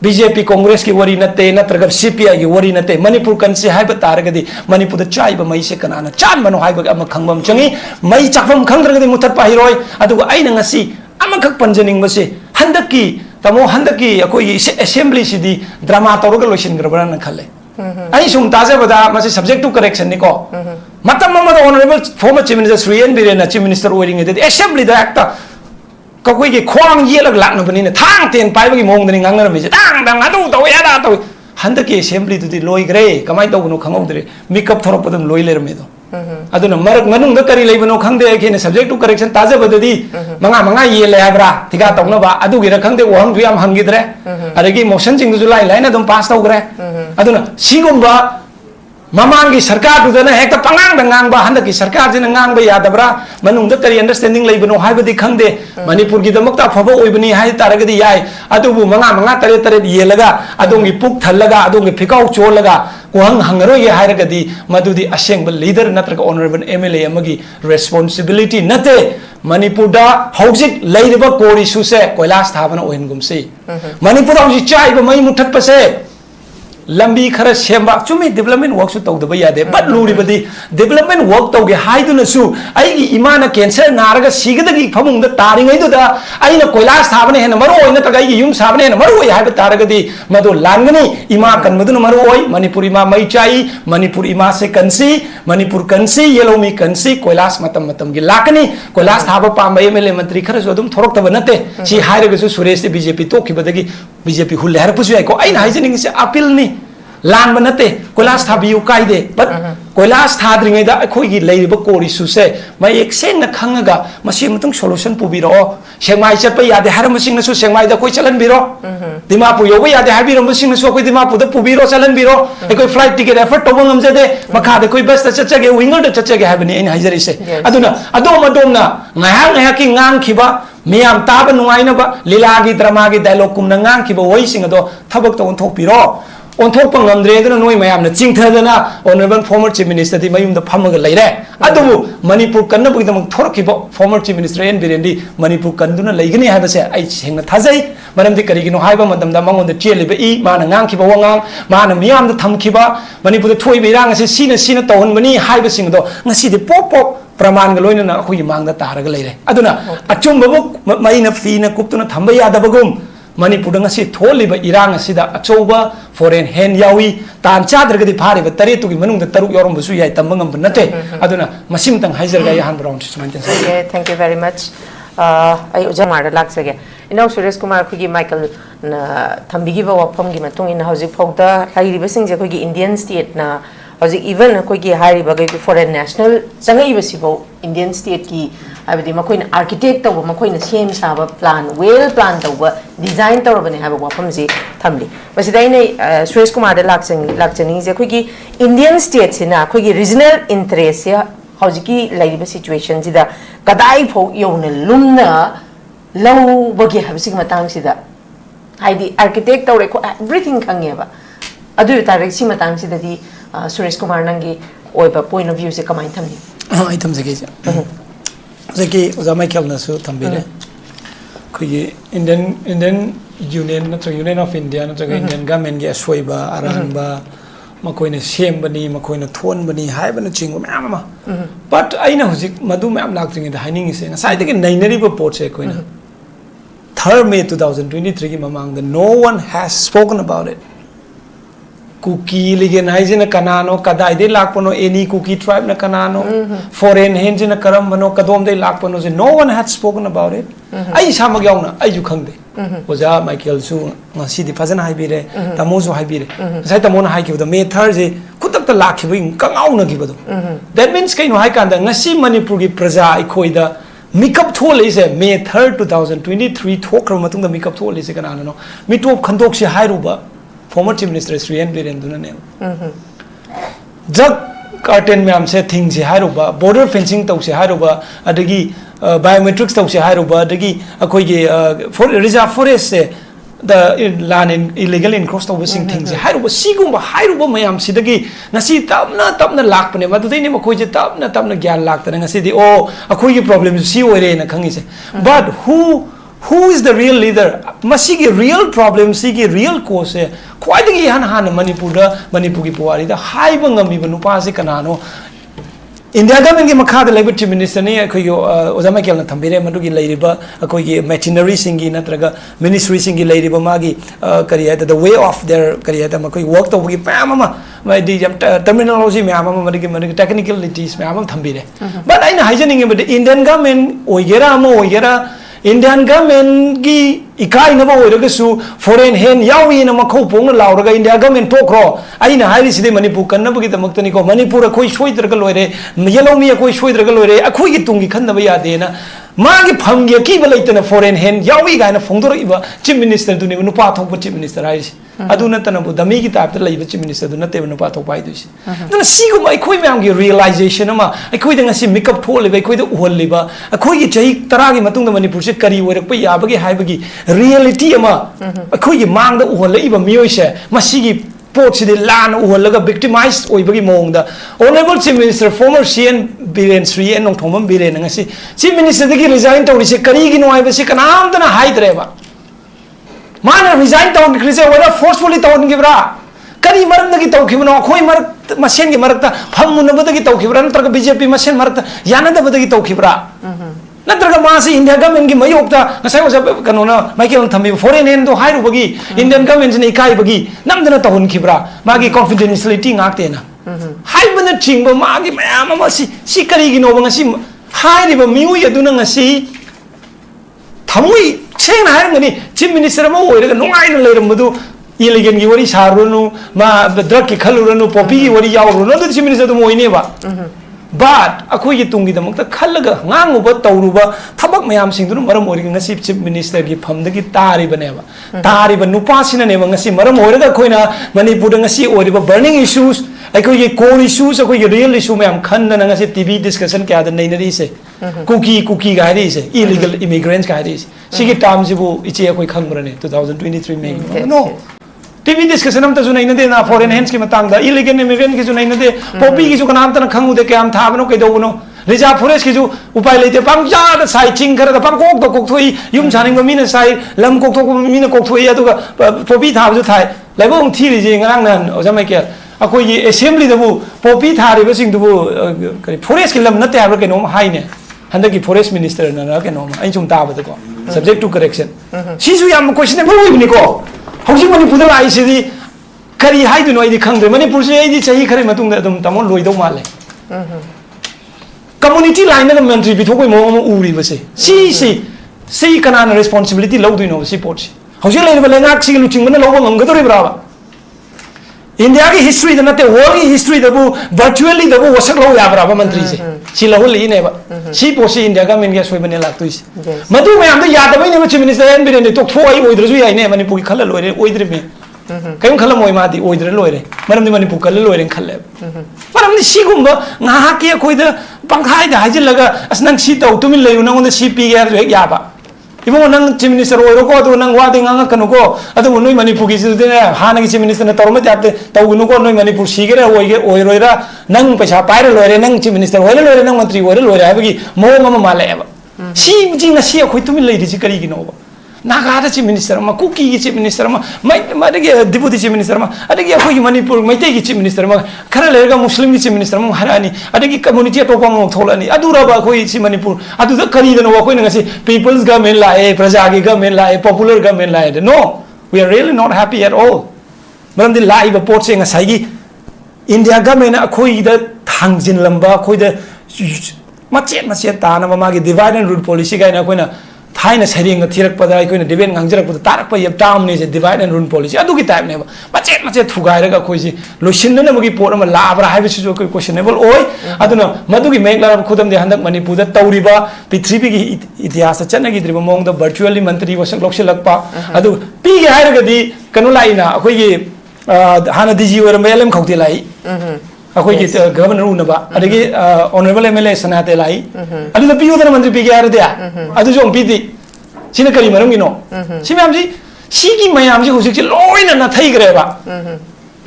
बीजेपी कांग्रेस की वरी नते नत्रग सीपीआई की वरी नते मणिपुर कंसे हाइब तारगदी मणिपुर द चाइब मई से कनाना चान मनो हाइब अम खंगबम चंगी मई चाफम खंगरगदी मुथत पाहिरोय अदुगा आइना ngasi अमखक पंजनिंग बसे हंदकी तमो हंदकी अकोई असेंबली सिदी ड्रामा तौरग लोइसिनग्रबरा न खले आई सुम ताजेबदा मसे सब्जेक्ट टू करेक्शन निको मतम ममद honourable former chief minister Shri N Biren chief minister ओइरिंग दे असेंबली दा एक्ट ककोई के ख्वांग येलग लाकनबनी ने थांग तेन पाइबगी मोंगदनी ngangnarami dang adu taw yada taw हंदकी असेंबली दुदी लोइग्रे कमाय तौगनो खंगौद्रे मेकअप थोरपदम लोइ लेरमेदो अदुना मरक मनुंग खंदे खेने सब्जेक्ट टू करेक्शन ताजबददी मंगा येले हाब्रा थिगा तौनबा अदुगिरा खंदे वहम दुयाम हंगिद्रे अदगी मोशन सिंगदु लाइन लाइन अदुम पास तौग्रे अदुना सिगुंबा ममांगी सरकार दुदना हेक्ता पंगांग दंगांगबा हंदकी सरकार जिना ngang यादबरा मनुंग करी अंडरस्टैंडिंग लेबनो हाइबदी खंदे मणिपुर की दमकता फबो ओइबनी हाइ तारगदी याय अदुबु मंगा तरे येलगा अदोंगी पुक थल्लगा अदोंगी फिकाउ चोलगा कोहंग हंगरो ये हाइरगदी मदुदी असेंग लीडर नत्रग ऑनरेबल एमएलए अमगी रेस्पोंसिबिलिटी नते मणिपुर दा हौजिक लेरिबा कोरी सुसे कोइलास थाबना ओइनगुमसी मणिपुर हौजिक चाइबा मई मुठतपसे लंबी खर सेंबा चुमी डेवलपमेंट वर्क तौदब यादे बट लूरीबदी डेवलपमेंट वर्क तौगे हाइदुनसु आइगी इमाना कैंसर नारगा सिगदगी फमुंग तारिङैदुदा आइना कोइलास थाबने हेन मरो ओइना तगाइगी युम साबने हेन मरो ओइ हाइब तारगदी मदो लांगनी इमा कनमदुन मरो ओइ मणिपुर इमा मई चाई मणिपुर इमा से कंसी मणिपुर कंसी येलोमी कंसी कोइलास मतम मतम गी लाकनी कोइलास थाब पाम एमएलए मंत्री खरसु अदुम थोरक्तब नते सी हाइरगसु सुरेश बीजेपी तोखिबदगी बीजेपी हुल हरपुसु याइको आइना हाइजनिंग से अपील नि लान बनते कोइलास थाबियु कायदे बट कोइलास थाद्रिङैदा अखोइगी लेरिबा कोरिसुसे मै एक सेंगना खंगगा मसी मतुंग सोल्यूशन पुबिरो सेंगमाइ चटप यादे हारमसिंगनसु सेंगमाइदा कोइ चलनबिरो दिमापुर योबा यादे हाबिरमसिंगनसु कोइ दिमापुरदा पुबिरो चलनबिरो एकोइ फ्लाइट टिकेट एफर्ट तौबा ngamjade मखादे कोइ बस चचगे विंगर चचगे हाबनि इन हाइजरिसे अदुना अदोमना ngahak ki ngangkhiba मियाम ताब नुआइनबा लीलागी ड्रामागी डायलॉग कुमना ngang वइसिंग अदो थबक तो ओंथोपिरो ओंथोप ngamdre दना नोइ मयामना चिंगथदना ऑनरेबल फॉर्मर चीफ मिनिस्टर दि मयुमदा फमगा लेरे अदुबु मणिपुर कन्नबगिदम थोरखिबो फॉर्मर चीफ मिनिस्टर एन बिरेंदी मणिपुर कन्दुना लेगनी हाबसे आई सेंगना थाजै मरमदि करिगिनो हाइबा मतमदा मंगोंदा चेलिबा इ माना ngang wangang माना मियामदा थमखिबा मणिपुर थोइबे इरांगसे सीना तौहनबनी हाइबसिंगदो ngasi pop pop प्रमाण लोइना अखोइ मांगदा तारगा लेरे अदुना अचुंबबु मइना फीना कुप्तुना थंबा यादबगुम Manipur ngasi tholiba irang asida achoba foreign hand yawi tan chadragadi phariba taretu gi manung da taruk yorom busu yai tambangam banate aduna masim tang haijar ga yahan brown susmanten okay thank you very much ai uja mar lak sage inau Suresh Kumar khu gi Michael na thambigi ba wapam gi matung in hauji phauda hai riba sing je khu gi Indian state na hauji even khu gi hai riba gi foreign national changai basibo Indian state ki abdi makoi na architect taw makoi na same saba plan well plan taw design taw bane ha wapam ji thamli basidai nei Suresh Kumar da lakchani je khu gi Indian state sina khu gi regional interest ya hauji ki laiba situation jida kadai pho yona lumna low bagi habsig matang sida haidi architect taw ko everything khangeba adu tarek si matang sida di Suresh Kumar nangi oiba point of view se kamai thamni ai tham jage ja jage oza Michael na su thambire khoi Indian Union na Union of India na Indian government ge soiba aran ba makoina shem bani makoina thon bani haibana ching ma ma but aina hujik madu ma'am lakting da hining is na sai de nainari ba pot se koina 3rd May 2023 ki mamang no one has spoken about it cookie ligen haijina kanano kadai de lakpano any cookie tribe na kanano foreign henjina karam bano kadom de lakpano se no one had spoken about it ai samag yauna ai ju khangde oja Michael su ngasi di fazana haibire tamo su haibire sai tamo na hai ki the May 3rd je kutak ta lakhibi kangau na ki bado that means kai no hai kan da ngasi Manipur gi praja ai khoida makeup thol is May 3rd 2023 thokra matung da makeup thol is kanano no mitop khandok se hairuba former Chief Minister Sri N. Birenduna ne drug cartel ma'am से thing से हाइरोबा border fencing तौ से हाइरोबा अदगी biometrics तौ से हाइरोबा अदगी अकोई के reserve forest से the land in illegal encroach तौ busing thing से हाइरोबा सीगुम्बा हाइरोबा मैम सिदगी नसी तब न लाख पने मधुदे ने मकोई जे तब न ज्ञान लाख तने नसी दी ओ अकोई की प्रॉब्लम सी ओरे न खंगी से but who is the real leader masigi real problem sigi real cause hai khwaidagi han manipur ki puari da haiba ngami ba nupa se kanano India government ki makha da labor chief minister ne khoi ozama kel na thambire madu gi leiriba khoi gi machinery singi natraga ministry singi leiriba magi kariya the way of their kariya da makoi work to gi pama ma di terminology me ama magi technicalities me ama thambire but aina haijaning but Indian government oigera Indian government gi ikai na ba oiragasu foreign hand yawi na makhau pong na lauraga India government tokro aina hairi side Manipur kan na bagi tamaktani ko Manipur khoi soidraga loire yellow mi khoi soidraga loire akhoi gi tungi khan na ba ya de na magi phamge ki ba leitana foreign hand yawi ga na phongdor iba chief minister tu ne nupa thok chief minister hairi adu na tana bu dami ki tap ta leiba chief minister du na te nupa thok pai du si na si go mai khoi myam gi realization ama khoi da ngasi makeup thol leba khoi da uhol leba khoi gi chai tara gi matung da Manipur se kari oirak pa ya ba gi hai ba gi reality ama khoi gi mang da uhol leiba mioi se masigi pot si de lan uhol ga victimized oi ba gi mong da honorable chief minister former CN Biren Sri N nong thomam Biren ngasi chief minister de gi resign to se kari gi no ai ba se kanam da na hai dreba mana resign to gi krise whether forcefully to gi bra kari maram da gi to gi no khoi mar masen gi marak ta pham mun ba da gi to gi bra natra BJP masen marak ta yana da ba da gi to gi bra natraga masi India government gi mayok ta ngasai oja kanona Michael thambi foreign hand do hairu bagi Indian government ne ikai bagi namdana ta hun khibra magi confidentiality ngak te na hai bana chingba magi mayam ma si kari gi no ngasi hai ri ba miu ya duna ngasi thamui cheng na hai ngani chief minister ma oiraga nongai na leiram madu illegal gi wari sarunu ma drug ki khaluranu popi gi wari yaurunu do chief minister do moine ba but akoi gi tungi damakta khallaga nganguba tawruba thabak mayam singdu maram ori ngasi chief minister gi phamdagi tari baneba tari ba nupa sina ne ngasi maram oraga khoina Manipur ngasi ori ba burning issues akoi gi core issues akoi gi real issue mayam khanna ngasi TV discussion kya da nainari se cookie ga hari se illegal immigrants ga hari se sigi term jibu ichi akoi khangbrane 2023 me no TV discussion am ta junai na de na foreign hands ki matang da illegal immigrant ki junai na de popi ki ju kanam ta na khangu de kyam tha bano kai do no reserve forest ki ju upai leite pang ja da sai ching khara da pang kok thoi yum chaning ba mi na sai lam kok thok mi na kok thoi adu ga popi tha ju thai lai bo thi ri ji ngang nan oja mai ke akoi gi assembly da bu popi tha ri ba sing du bu forest ki lam na te ha ke no hai ne handa ki forest minister na ke no ai chung ta ba da ko subject to correction sisu yam questionable oibni ko hauji manipur da lai sidi kari haidu no idi khangde manipur se idi chahi khare matung da dum tamon loidau male community line na mentry bithokoi mo uri base si kana na responsibility lawdu no si pot hauji lai ba lengak si lu ching mana lawa ngamgadori brava India की history the नते world की history the वो virtually the वो वसक लो या बराबर मंत्री से सी लो ले ने बा सी पोसी इंडिया का मेन के सोई बने लागतो इस मधु में हम तो याद भाई ने वो चीफ मिनिस्टर एन बिरे ने तो थो आई ओइद्र जो आई ने मणिपुर की खल्ल लोरे ओइद्र में कयम खल्ल मोय मादी ओइद्र लोरे मरम दि मणिपुर खल्ल लोरे खल्ले मरम दि सी गुम ना के कोई द पंखाई द हाजिल लगा असनंग सी तो तुमिन ले उनंग द सी पी के जो या बा Ibu nang chief minister oiro ko tu nang wadi ngang kanu ko adu noi manipur ki sidu ne hana ki chief minister na torma tapte tawunu ko noi manipur sigere oiro ira nang paisa paire loire nang chief minister oire loire nang mantri oire loire habagi mo mama male aba si jing na si khoi tumi leiri si kari gi no ba naga da chief minister ma kuki ki chief minister ma de deputy chief minister ma adagi khoi manipur mai te ki chief minister ma khara lega muslim ki chief minister ma harani adagi community to ko mo tholani adura ba khoi si manipur adu da kari da no khoi na si people's government lae praja ki government lae popular government lae no we are really not happy at all maram di live report se ngasai gi india government khoi da thangjin lamba khoi da machet ta na ma gi divide and rule policy ga na khoi na थाइना सरिंग थिरक पदा Koyna debate ngangjrak पदा तारक प यब टाम ने जे divide and rule policy अदु की type ने मचे थुगाइरगा कोइसी लोसिन न मगी पोर म लाब्रा हाइबसि जो कोइ क्वेश्चनेबल ओय अदुना मदुगी मेगला खुदम दे हंदक मणिपुर दा तौरिबा पृथ्वी की इतिहास चनगी द्रिब मोंग द वर्चुअली मंत्री वसक लोक्सिलकपा अदु पी गे हाइरगदी कनु लाइना अखोइगी हाना डीजी ओर मेलम खौते लाई अखोई की गवर्नर उनबा अदगी ऑनरेबल एमएलए सनाते लाई अदु द पियो द मंत्री पी गे हाइर दे अदु जो पीदी सिना करी मरम गिनो सि मैम जी सी की मयाम जी हुजिक लोइना न थई ग्रेबा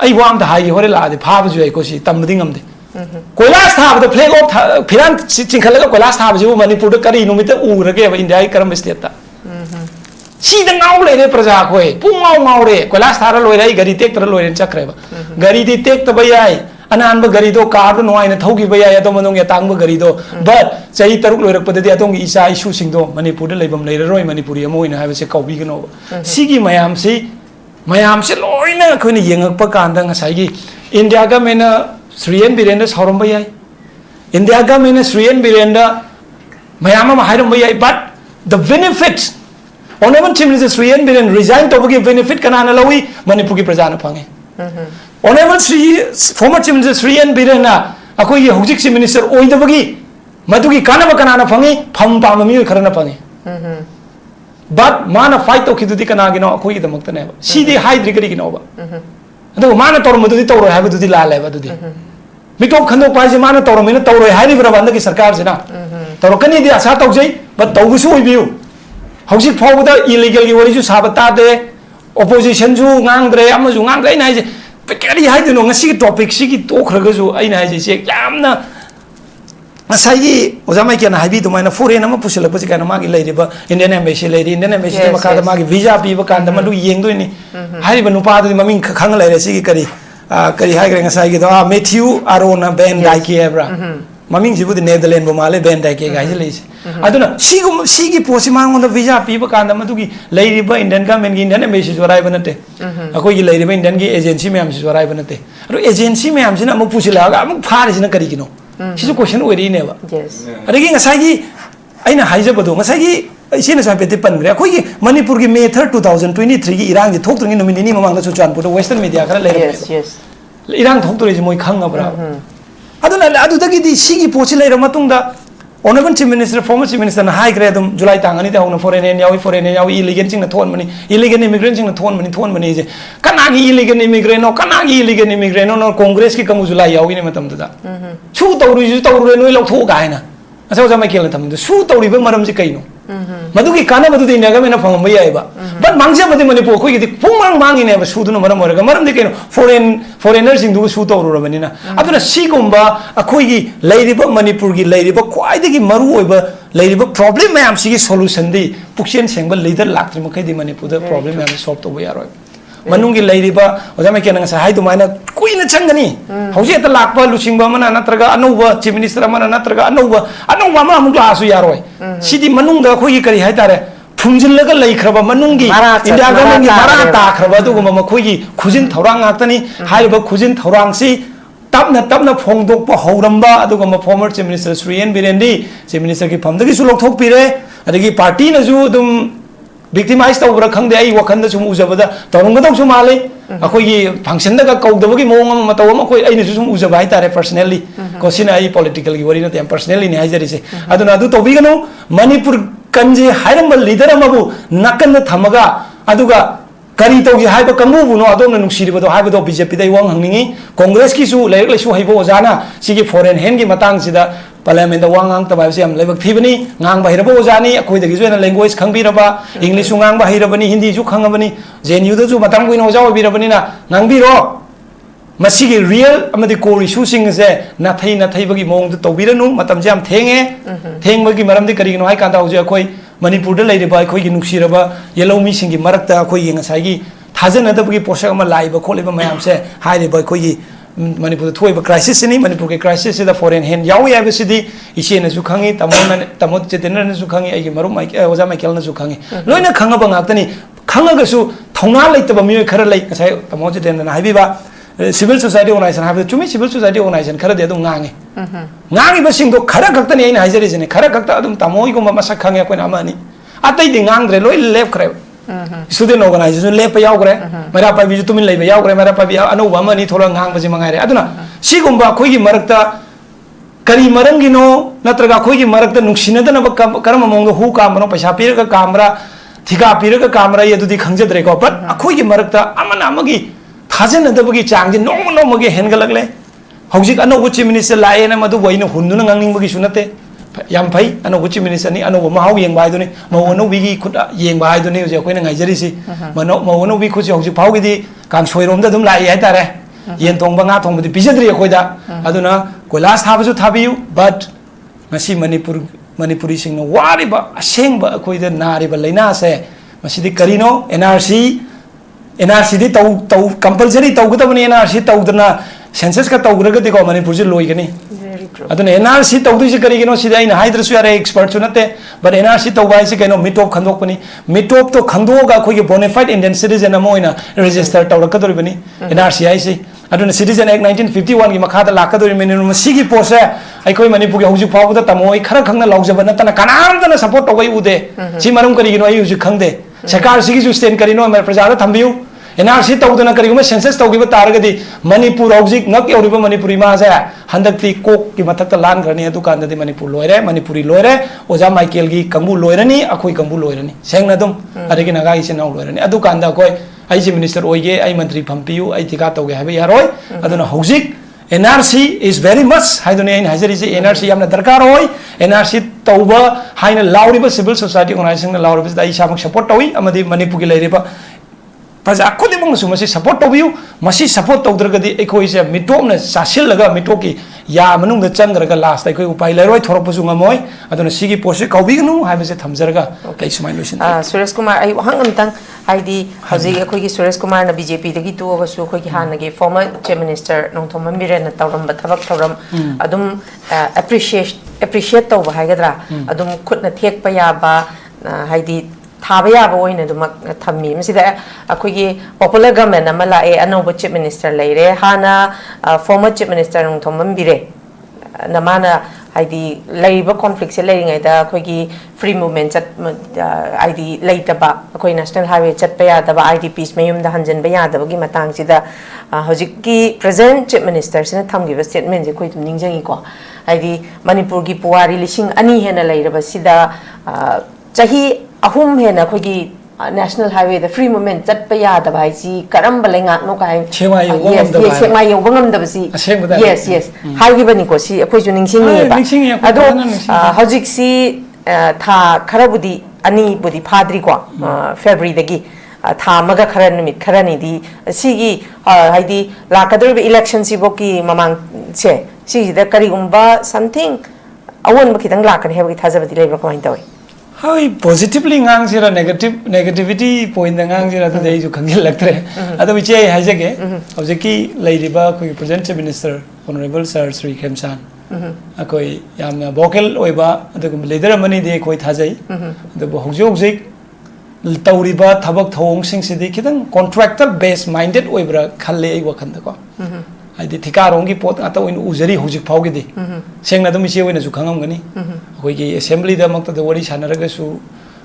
आई वाम द हाई होरे लादे फाब जो है कोसी तमदी ngam de कोइलास थाब द फ्लैग ऑफ फिरान चिंखलगा कोइलास थाब जो मणिपुर द करी नुमित उरगे इंडिया की करम स्टेट ता सी द ngau ले रे प्रजा कोई पुंगाव रे कोइलास थारा लोइराई गरी टेक तर लोइरेन चक्रेबा गरी दी टेक त बयाई अनान गरी दो कार दो नोआइन थौगी बयाई अदो मनोंग तांग गरी दो बट चही तरुक लोइरक पददी अदोंग इसा इशू सिंग दो मणिपुर द लेबम लेररोय मणिपुरी अमोइन हाबसे कौबीगनो सिगी मयाम से लोइना खोनि येंगक प कांदा ngसाई इंडिया का मेना श्रीएन बिरेन सौरम बयाई इंडिया का मेना श्रीएन बिरेन मयाम मा हाइरम बयाई but the benefits honourable chief minister Shri N Biren resign तोबगी बेनिफिट कनाना लवी मणिपुर की प्रजा न फंगे honourable Shri former chief minister Shri N Biren अखोई हौजिक चीफ मिनिस्टर ओइदबगी मदुगी कानब कनाना फंगे फम पाम मी खरना फंगे बट माना फाइट तो खिदुदी कनागिनो अखोई दमक्तने सीदी हाइद्रि करी गिनो बा अदो माना तोर मदुदी तोरो हाबदुदी लाले बदुदी मिटोप खंदो पाइजे माना तोरो मिना तोरो हाइरि ब्रबंद की सरकार सिना तोरो कनी दि आशा तौजै बट तौगुसु ओइबियु हौजिक फावदा इलीगल की वरिजु साबता दे opposition ju ngangdre amaju ngangdre na je kari haidino ngasi topic sigi tokhragasu aina haije se yamna ngasai ojamai kiana haibi to maina foreign ama pusilakpa kana magi leiriba indian embassy leiri indian embassy makada magi visa pi ba kanda madu yengdoi ni haiba nupa du maming khang leire sigi kari haigre ngasai gi do Matthew Arona Ben Dike ebra maming jibu the Netherlands bo male Ben Dike ga leise aduna sigi posi mang on visa pi ba kanda madu gi leiriba indian government gi indian embassy jorai banate akoi gi leiriba indian gi agency me am jorai banate ro agency me am sina amu pusilaga amu phare sina kari gino sisu question ori ne ba adagi ngasai gi aina haije bado ngasai gi isina sa pete pan gre akoi gi manipur gi May 3 2023 gi irang gi thok tringi nomini ni mamang da chuchan pu western media khara leire irang thok tore ji moi khanga bra aduna adu dagi di sigi pochi leire matung da Honorable Chief Minister, former Chief Minister, na high grade July tangani ta hona foreign yawi illegal ching na thon mani illegal immigrant ching na thon mani je kanagi illegal immigrant no Congress ki kamu July yawi ni matam da su tawru no lok tho ga na asa jama kel tham su tawri ba maram ji kaino madu ki kana madu de naga mena phang mai ba but mangja madu mani po khoi ki phumang mangi ne ba su du no maram oraga maram de kaino foreigners sing du su tawru ra bani na aduna si gumba akhoi gi leiriba manipur gi leiriba kwai de gi maru oiba leiriba problem mayam si gi solution di pukchen sengba leader laktri makai di manipur da problem mayam solve to ba yaroi manungi leiriba ojama ke nang sa hai du maina kuina changani hauji ta lakpa lusingba mana natraga anuba chief minister mana natraga anuba ma amuk la su yaroi sidi manung da khoi kari hai tare ꯐꯨꯝꯖꯤꯜꯂꯒ ꯂꯩꯈ꯭ꯔꯕ ꯃꯅꯨꯡꯒꯤ India ꯒꯚꯔꯟꯃꯦꯟꯒꯤ ꯃꯔꯥ ꯇꯥꯈ꯭ꯔꯕ ꯑꯗꯨꯒꯨꯝꯕ ꯃꯈꯣꯏꯒꯤ ꯈꯨꯖꯤꯟ ꯊꯧꯔꯥꯡ ꯉꯥꯛꯇꯅꯤ ꯍꯥꯏꯔꯤꯕ ꯈꯨꯖꯤꯟ ꯊꯧꯔꯥꯡꯁꯤ ꯇꯞꯅ ꯇꯞꯅ ꯐꯣꯡꯗꯣꯛꯄ ꯍꯧꯔꯝꯕ ꯑꯗꯨꯒꯨꯝꯕ former chief minister Shri N ꯕꯤꯔꯦꯟꯗꯤ ꯆꯤꯐ ꯃꯤꯅꯤꯁꯇꯔꯒꯤ ꯐꯝꯗꯒꯤꯁꯨ ꯂꯧꯊꯣꯛꯄꯤꯔꯦ ꯑꯗꯒꯤ ꯄꯥꯔꯇꯤꯅꯁꯨ ꯑꯗꯨꯝ victimize ꯇꯧꯕ꯭ꯔꯥ ꯈꯪꯗꯦ ꯑꯩ ꯋꯥꯈꯟꯗ ꯁꯨꯝ ꯎꯖꯕꯗ ꯇꯧꯔꯝꯒꯗꯧꯁꯨ ꯃꯥꯜꯂꯤ ꯑꯩꯈꯣꯏꯒꯤ ꯐꯪꯁꯟꯗꯒ ꯀꯧꯗꯕꯒꯤ ꯃꯑꯣꯡ ꯑꯃ ꯃꯇꯧ ꯑꯃ ꯑꯩꯈꯣꯏ ꯑꯩꯅꯁꯨ ꯁꯨꯝ ꯎꯖꯕ ꯍꯥꯏꯇꯥꯔꯦ ꯄꯔꯁꯅꯦꯜꯂꯤ ꯀꯣ ꯁꯤꯅ ꯑꯩ ꯄꯣꯂꯤꯇꯤꯀꯦꯜꯒꯤ ꯋꯥꯔꯤ ꯅꯠꯇꯦ ꯌꯥꯝ ꯄꯔꯁꯅꯦꯜꯂꯤꯅꯤ ꯍꯥꯏꯖꯔꯤꯁꯦ ꯑꯗꯨꯅ ꯑꯗꯨ ꯇꯧꯕꯤꯒꯅꯨ ꯃꯅꯤꯄꯨꯔ ꯀꯟꯖꯦ ꯍꯥꯏꯔꯝꯕ ꯂꯤꯗꯔ ꯑꯃꯕꯨ ꯅꯥꯀꯟꯗ ꯊꯝꯃꯒ ꯑꯗꯨꯒ ꯀꯔꯤ ꯇꯧꯒꯦ ꯍꯥꯏꯕ ꯀꯥꯡꯕꯨꯕꯨꯅꯣ ꯑꯗꯣꯝꯅ ꯅꯨꯡꯁꯤꯔꯤꯕꯗꯣ ꯍꯥꯏꯕꯗꯣ ꯕꯤꯖꯦꯄꯤꯗ ꯑꯩ ꯋꯥ ꯍꯪꯅꯤꯡꯉꯤ ꯀꯣꯡꯒ꯭ꯔꯦꯁꯀꯤꯁꯨ ꯂꯥꯏꯔꯤꯛ ꯂꯥꯏꯁꯨ ꯍꯩꯕ ꯑꯣꯖꯥꯅ ꯁꯤꯒꯤ ꯐꯣꯔꯦꯟ ꯍꯦꯟꯒꯤ ꯃꯇꯥꯡꯁꯤꯗ ꯄꯥꯔꯂꯤꯌꯥꯃꯦꯟꯇ ꯋꯥ ꯉꯥꯡꯇꯕ ꯍꯥꯏꯕꯁꯤ ꯌꯥꯝ ꯂꯥꯏꯕꯛ ꯊꯤꯕꯅꯤ ꯉꯥꯡꯕ ꯍꯩꯔꯕ ꯑꯣꯖꯥꯅꯤ ꯑꯩꯈꯣꯏꯗꯒꯤꯁꯨ ꯍꯦꯟꯅ ꯂꯦꯡꯒ꯭ꯋꯦꯖ ꯈꯪꯕꯤꯔꯕ ꯏꯪꯂꯤꯁꯁꯨ ꯉꯥꯡꯕ ꯍꯩꯔꯕꯅꯤ ꯍꯤꯟꯗꯤꯁꯨ ꯈꯪꯉꯕꯅꯤ JNUꯗꯁꯨ ꯃꯇꯝ ꯀꯨꯏꯅ ꯑꯣꯖꯥ ꯑꯣꯏꯕꯤꯔꯕꯅꯤꯅ ꯉꯥꯡꯕꯤꯔꯣ ꯃꯁꯤꯒꯤ ꯔꯤꯌꯦꯜ ꯑꯃꯗꯤ ꯀꯣꯔ ꯏꯁꯨꯁꯤꯡ ꯑꯁꯦ ꯅꯥꯊꯩꯕꯒꯤ ꯃꯑꯣꯡꯗ ꯇꯧꯕꯤꯔꯅꯨ ꯃꯇꯝꯁꯦ ꯌꯥꯝ ꯊꯦꯡꯉꯦ ꯊꯦꯡꯕꯒꯤ ꯃꯔꯝꯗꯤ ꯀꯔꯤꯒꯤꯅꯣ ꯍꯥꯏ ꯀꯥꯟꯗ ꯍꯧꯖꯤꯛ ꯑꯩꯈꯣꯏ ꯃꯅꯤꯄꯨꯔꯗ ꯂꯩꯔꯤꯕ ꯑꯩꯈꯣꯏꯒꯤ ꯅꯨꯡꯁꯤꯔꯕ ꯌꯦꯜꯂꯧꯃꯤꯁꯤꯡꯒꯤ ꯃꯔꯛꯇ ꯑꯩꯈꯣꯏꯒꯤ ꯉꯁꯥꯏꯒꯤ ꯊꯥꯖꯅꯗꯕꯒꯤ ꯄꯣꯠꯁꯛ ꯑꯃ ꯂꯥꯛꯏꯕ ꯈꯣꯠꯂꯤꯕ ꯃꯌꯥꯝꯁꯦ ꯍꯥꯏꯔꯤꯕ ꯑꯩꯈꯣꯏꯒꯤ ꯃꯅꯤꯄꯨꯔꯗ ꯊꯣꯛꯏꯕ ꯀ꯭ꯔꯥꯏꯁꯤꯁꯁꯤꯅꯤ ꯃꯅꯤꯄꯨꯔꯒꯤ ꯀ꯭ꯔꯥꯏꯁꯤꯁꯁꯤꯗ ꯐꯣꯔꯦꯟ ꯍꯦꯟ ꯌꯥꯎꯏ ꯍꯥꯏꯕꯁꯤꯗꯤ ꯏꯆꯦꯅꯁꯨ ꯈꯪꯉꯤ ꯇꯥꯃꯣ ꯆꯦꯇꯦꯟꯗ꯭ꯔꯅꯁꯨ ꯈꯪꯉꯤ ꯑꯩꯒꯤ ꯃꯔꯨꯞ ꯑꯣꯖꯥ ꯃꯥꯏꯀꯦꯜꯅꯁꯨ ꯈꯪꯉꯤ ꯂꯣꯏꯅ ꯈꯪꯉꯕ ꯉꯥꯛꯇꯅꯤ ꯈꯪꯉꯒꯁꯨ ꯊꯧꯅꯥ ꯂꯩꯇꯕ ꯃꯤꯑꯣꯏ ꯈꯔ ꯂꯩ ꯉꯁꯥꯏ ꯇꯥꯃꯣ ꯆꯦꯇꯦꯟꯗ꯭ꯔꯅ ꯍꯥꯏꯕꯤꯕ civil society organization ꯍꯥꯏꯕꯗ ꯆꯨꯝꯃꯤ civil society organization ꯈꯔꯗꯤ ꯑꯗꯨꯝ ꯉꯥꯡꯉꯤ ꯉꯥꯡꯉꯤꯕꯁꯤꯡꯗꯣ ꯈꯔ ꯈꯛꯇꯅꯤ ꯑꯩꯅ ꯍꯥꯏꯖꯔꯤꯁꯤꯅꯦ ꯈꯔ ꯈꯛꯇ ꯑꯗꯨꯝ ꯇꯥꯃꯣꯒꯨꯝꯕ ꯃꯁꯛ ꯈꯪꯉꯦ ꯑꯩꯈꯣꯏꯅ ꯑꯃ ꯑꯅꯤ ꯑꯇꯩꯗꯤ ꯉꯥꯡꯗ꯭ꯔꯦ ꯂꯣꯏ ꯂꯦꯞꯈ꯭ꯔꯦ student organization ꯂꯦꯞꯄ ꯌꯥꯎꯈ꯭ꯔꯦ ꯃꯩꯔꯥ ꯄꯥꯏꯕꯤꯁꯨ ꯇꯨꯃꯤꯟ ꯂꯩꯕ ꯌꯥꯎꯈ꯭ꯔꯦ ꯃꯩꯔꯥ ꯄꯥꯏꯕꯤ ꯑꯅꯧꯕ ꯑꯃ ꯑꯅꯤ ꯊꯣꯛꯂꯒ ꯉꯥꯡꯕꯁꯤ ꯃꯉꯥꯏꯔꯦ ꯑꯗꯨꯅ ꯁꯤꯒꯨꯝꯕ ꯑꯩꯈꯣꯏꯒꯤ ꯃꯔꯛꯇ ꯀꯔꯤ ꯃꯔꯝꯒꯤꯅೋ ꯅꯠꯇ꯭ꯔꯒ ꯑꯩꯈꯣꯏꯒꯤ ꯃꯔꯛꯇ ꯅꯨꯡꯁꯤꯅꯗꯅꯕ ꯀꯔꯝꯕ ꯃꯑꯣꯡꯗ ꯍꯨ ꯀꯥꯝꯕꯅꯣ ꯄꯩꯁꯥ ꯄꯤꯔꯒ ꯀꯥꯝꯕ꯭ꯔꯥ ꯊꯤꯀꯥ ꯄꯤꯔꯒ ꯀꯥꯝꯕ꯭ꯔꯥ ꯑꯩ ꯑꯗꯨꯗꯤ ꯈꯪꯖꯗ꯭ꯔꯦꯀꯣ ꯕꯠ ꯑꯩꯈꯣꯏꯒꯤ ꯃꯔꯛꯇ ꯑꯃꯅ ꯑꯃꯒꯤ ꯊꯥꯖꯅꯗꯕꯒꯤ ꯆꯥꯡꯁꯤ ꯅꯣꯡꯃ ꯅꯣꯡꯃꯒꯤ ꯍꯦꯟꯒꯠꯂꯛꯂꯦ ꯍꯧꯖꯤꯛ ꯑꯅꯧꯕ ꯆꯤꯐ ꯃꯤꯅꯤꯁꯇꯔ ꯂꯥꯛꯑꯦꯅ ꯃꯗꯨꯕꯨ ꯑꯩꯅ ꯍꯨꯟꯗꯨꯅ ꯉꯥꯡꯅꯤꯡꯕꯒꯤꯁꯨ ꯅꯠꯇꯦ ꯌꯥꯝ ꯐꯩ ꯑꯅꯧꯕ ꯆꯤꯐ ꯃꯤꯅꯤꯁꯇꯔꯅꯤ ꯑꯅꯧꯕ ꯃꯍꯥꯎ ꯌꯦꯡꯕ ꯍꯥꯏꯗꯨꯅꯤ ꯃꯧ ꯑꯅꯧꯕꯤꯒꯤ ꯈꯨꯠ ꯌꯦꯡꯕ ꯍꯥꯏꯗꯨꯅꯤ ꯍꯧꯖꯤꯛ ꯑꯩꯈꯣꯏꯅ ꯉꯥꯏꯖꯔꯤꯁꯤ ꯃꯧ ꯑꯅꯧꯕꯤ ꯈꯨꯠꯁꯤ ꯍꯧꯖꯤꯛ ꯐꯥꯎꯒꯤꯗꯤ ꯀꯥꯡꯁꯣꯏꯔꯣꯝꯗ ꯑꯗꯨꯝ ꯂꯥꯛꯏ ꯍꯥꯏꯇꯥꯔꯦ ꯌꯦꯟ ꯊꯣꯡꯕ ꯉꯥ ꯊꯣꯡꯕꯗꯤ ꯄꯤꯖꯗ꯭ꯔꯤ ꯑꯩꯈꯣꯏꯗ ꯑꯗꯨꯅ ꯀꯣꯏꯂꯥꯁ ꯊꯥꯕꯁꯨ ꯊꯥꯕꯤꯌꯨ ꯕꯠ ꯉꯁꯤ ꯃꯅꯤꯄꯨꯔꯤꯁꯤꯡꯅ ꯋꯥꯔꯤꯕ ꯑꯁꯦꯡꯕ ꯑꯩꯈꯣꯏꯗ ꯅꯥꯔꯤꯕ ꯂꯩꯅꯥꯁꯦ ꯃꯁꯤꯗꯤ ꯀꯔꯤꯅೋ NRCꯗꯤ ꯀꯝꯄꯜꯁꯔꯤ ꯇꯧꯒꯗꯕꯅꯤ NRC ꯇꯧꯗꯅ ꯁꯦꯟꯁꯁꯀ ꯇꯧꯈ꯭ꯔꯒꯗꯤꯀꯣ ꯃꯅꯤꯄꯨꯔꯁꯤ ꯂꯣꯏꯒꯅꯤ ꯑꯗꯨꯅ NRC ꯇꯧꯗꯣꯏꯁꯤ ꯀꯔꯤꯒꯤꯅꯣ ꯁꯤꯗꯤ ꯑꯩꯅ ꯍꯥꯏꯗ꯭ꯔꯁꯨ ꯌꯥꯔꯦ ꯑꯦꯛꯁꯄꯔꯠꯁꯨ ꯅꯠꯇꯦ ꯕꯠ NRC ꯇꯧꯕ ꯍꯥꯏꯁꯤ ꯀꯩꯅꯣ ꯃꯤꯇꯣꯞ ꯈꯪꯗꯣꯛꯄꯅꯤ ꯃꯤꯇꯣꯞꯇꯣ ꯈꯪꯗꯣꯛꯑꯒ ꯑꯩꯈꯣꯏꯒꯤ ꯕꯣꯅꯦꯐꯥꯏꯠ ꯏꯟꯗꯤꯌꯟ ꯁꯤꯇꯤꯖꯦꯟ ꯑꯃ ꯑꯣꯏꯅ ꯔꯦꯖꯤꯁꯇꯔ ꯇꯧꯔꯛꯀꯗꯧꯔꯤꯕꯅꯤ NRC ꯍꯥꯏꯁꯤ ꯑꯗꯨꯅ ꯁꯤꯇꯤꯖꯦꯟ ꯑꯦꯛ 1951ꯒꯤ ꯃꯈꯥꯗ ꯂꯥꯛꯀꯗꯧꯔꯤꯕꯅꯤ ꯃꯁꯤꯒꯤ ꯄꯣꯠꯁꯦ ꯑꯩꯈꯣꯏ ꯃꯅꯤꯄꯨꯔꯒꯤ ꯍꯧꯖꯤꯛ ꯐꯥꯎꯕꯗ ꯇꯝꯃꯣꯏ ꯈꯔ ꯈꯪꯅ ꯂꯥꯎꯖꯕ ꯅꯠꯇꯅ ꯀꯅꯥꯝꯇꯅ ꯁꯄꯣꯔꯠ ꯇꯧꯕ ꯑꯩ ꯎꯗꯦ ꯁꯤ ꯃꯔꯝ ꯀꯔꯤꯒꯤꯅꯣ ꯑꯩ ꯍꯧꯖꯤꯛ ꯈꯪꯗꯦ ꯁꯔꯀꯥꯔꯁꯤꯒꯤꯁꯨ ꯁ꯭ꯇꯦꯟ ꯀꯔꯤꯅꯣ ꯄ꯭ꯔꯖꯥꯗ ꯊꯝꯕꯤꯌꯨ NRC ꯇꯧꯗꯅ ꯀꯔꯤꯒꯨꯝꯕ ꯁꯦꯟꯁꯁ ꯇꯧꯈꯤꯕ ꯇꯥꯔꯒꯗꯤ ꯃꯅꯤꯄꯨꯔ ꯍꯧꯖꯤꯛ ꯉꯛ ꯌꯧꯔꯤꯕ ꯃꯅꯤꯄꯨꯔꯤ ꯃꯥꯁꯦ ꯍꯟꯗꯛꯇꯤ ꯀꯣꯛꯀꯤ ꯃꯊꯛꯇ ꯂꯥꯟꯈ꯭ꯔꯅꯤ ꯑꯗꯨꯀꯥꯟꯗꯗꯤ ꯃꯅꯤꯄꯨꯔ ꯂꯣꯏꯔꯦ ꯃꯅꯤꯄꯨꯔꯤ ꯂꯣꯏꯔꯦ ꯑꯣꯖꯥ ꯃꯥꯏꯀꯦꯜꯒꯤ ꯀꯥꯡꯕꯨ ꯂꯣꯏꯔꯅꯤ ꯑꯩꯈꯣই ꯀꯥꯡꯕꯨ ꯂꯣꯏꯔꯅꯤ ꯁꯦꯡꯅ ꯑꯗꯨꯝ ꯑꯗꯒꯤ ꯅꯥꯒꯥꯒꯤ ꯏꯆꯤꯟ ꯏꯅꯥꯎ ꯂꯣꯏꯔꯅꯤ ꯑꯗꯨꯀꯥꯟꯗ ꯑꯩꯈꯣꯏ ꯑꯩꯁꯦ ꯃꯤꯅꯤꯁꯇꯔ ꯑꯣꯏꯒꯦ ꯑꯩ ꯃꯟꯇ꯭ꯔꯤ ꯐꯝ ꯄꯤꯌꯨ ꯑꯩ ꯊꯤꯀꯥ ꯇꯧꯒꯦ ꯍꯥꯏꯕ ꯌꯥꯔꯣꯏ ꯑꯗꯨꯅ ꯍꯧꯖꯤꯛ NRC is very much haiduni aina hajari se NRC yamna darkar hoy NRC tauba haina lauriba civil society organization na lauriba da isa mak support tawi amadi manipur gi leiriba praja khudi bang su masi support tawiu masi support tawdragadi ekoi se mitopna sasil laga mitoki ya manung da changraga last ekoi upai leroi thorokpusu ngamoi aduna sigi post kaubignu haibase thamjarga kai sumai loisin Suresh Kumar ai hangam tang haidi hauji ekoi gi Suresh Kumar na BJP dagi tu abasu ekoi gi hanagi former chief minister nongthom mamiren na tawram bathabak tawram adum appreciate tawba haigadra adum khutna thekpa ya ba haidi thaba ya ba oina dum thammi masida akhoigi popular government amala e anoba chief minister leire hana former chief minister nongthom mambire namana haidi leiba conflict se leiringai da akhoigi free movement chat id leitaba akhoi national highway chat pa ya da idps mayum da hanjan ba ya da gi matang sida hojikki present chief minister sina thamgiba statement je khoi tum ningjangi ko haidi manipur gi puwari lising ani hena leiraba sida chahi ahum hena khogi national highway the free movement chat pa ya da bai si karam balai ngak no kai yes ma yo bangam da si yes hai gi bani ko si akhoi ju ningsing ni ba ado hojik si tha kharabudi ani budi phadri ko February dagi tha maga khara numit khara ni di si gi haidi lakador election si boki mamang che si da kari gumba something awon ma khitang lakane he boki thajabadi lebra ko hintawi how positively ngang sira negativity point ngang sira to dei ju khangil lagtre ado biche haijage hojiki leiriba koi present chief minister honorable sir Sri Khemsan akoi yamna vocal oiba ado leader mani de koi thajai ado hojik तौरीबा थबक थोंग Singh सिदि खिदंग contractor base minded ओइब्रा खल्ले आई वखन दको हाइदि थिकारोंगी पोत आता ओइन उजरी हुजिक फावगिदि सेंगना दम इसे ओइना सु खंगमगनी अखोइगी assembly दा मक्ता the worry सानरगसु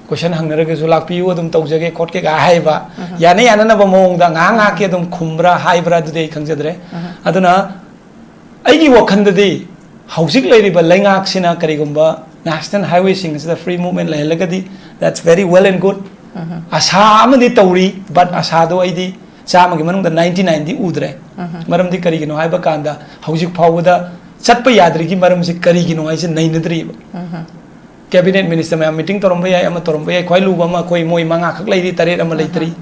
question हंगनरगसु लाकपियु अदुम तौजगे खोटके गा हाइबा याने यानना ब मोंगदा nga के अदुम खुमब्रा हाइब्रा दुदे खंगजदरे अदुना आइगी वखनददि हौजिक लेरिबा लैंगाक्सिना करिगुम्बा national highway sing is the free movement lehelagadi that's very well and good asa amadi tawri but asa do aidi chama gi manung da 99 di udre maram di kari gino haiba kanda hojik phawda chatpa yadri gi maram si kari gino ai se nainadri cabinet minister ma meeting toromba yai ama toromba yai khoi lu ba ma khoi moi manga khak leiri tare ama leitri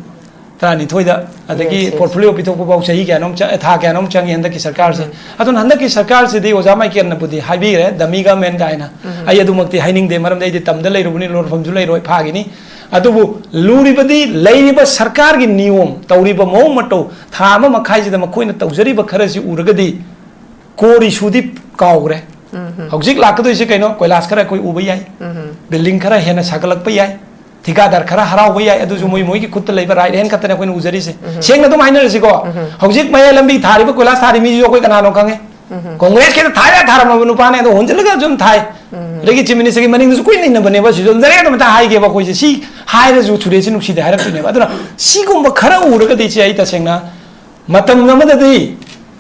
trani thoida adagi portfolio pitok ba bau sahi kyanom tha kyanom changi handa ki sarkar se adun handa ki sarkar se de oja mai ken budi haibi re dami government gaina ai adu makti haining de maram de tamda leirubuni lor famju leiroi phagini adubu luri badi leiriba sarkar gi niyom tawriba mo mato thama makhai ji da makoina tawjari ba kharasi uragadi kori sudi kaugre hojik lakado ise kaino koilas khara koi ubai yai building khara hena sagalak pa yai ठिकादार खरा हराव भई आय अदुजु मोई मोई की खुद लेबा right hand खतने coin उजरी से सेंग दम हाइनर से को हौजिक मय लंबी थारिबा कोला थारि मी जो कोई कनानो खंगे कांग्रेस के थाया थारम नुपा ने तो होंजलगा जुम थाय रेगी चिमिनी से मनिंग कोई नहीं न बने बस जो जरे तो मता हाई के बा कोई सी हाई रे जो छुरे से नुक्सी दे हारप ने अदुना सी गुम खरा उरगा दे छि आई तसेंगना मतम नमददी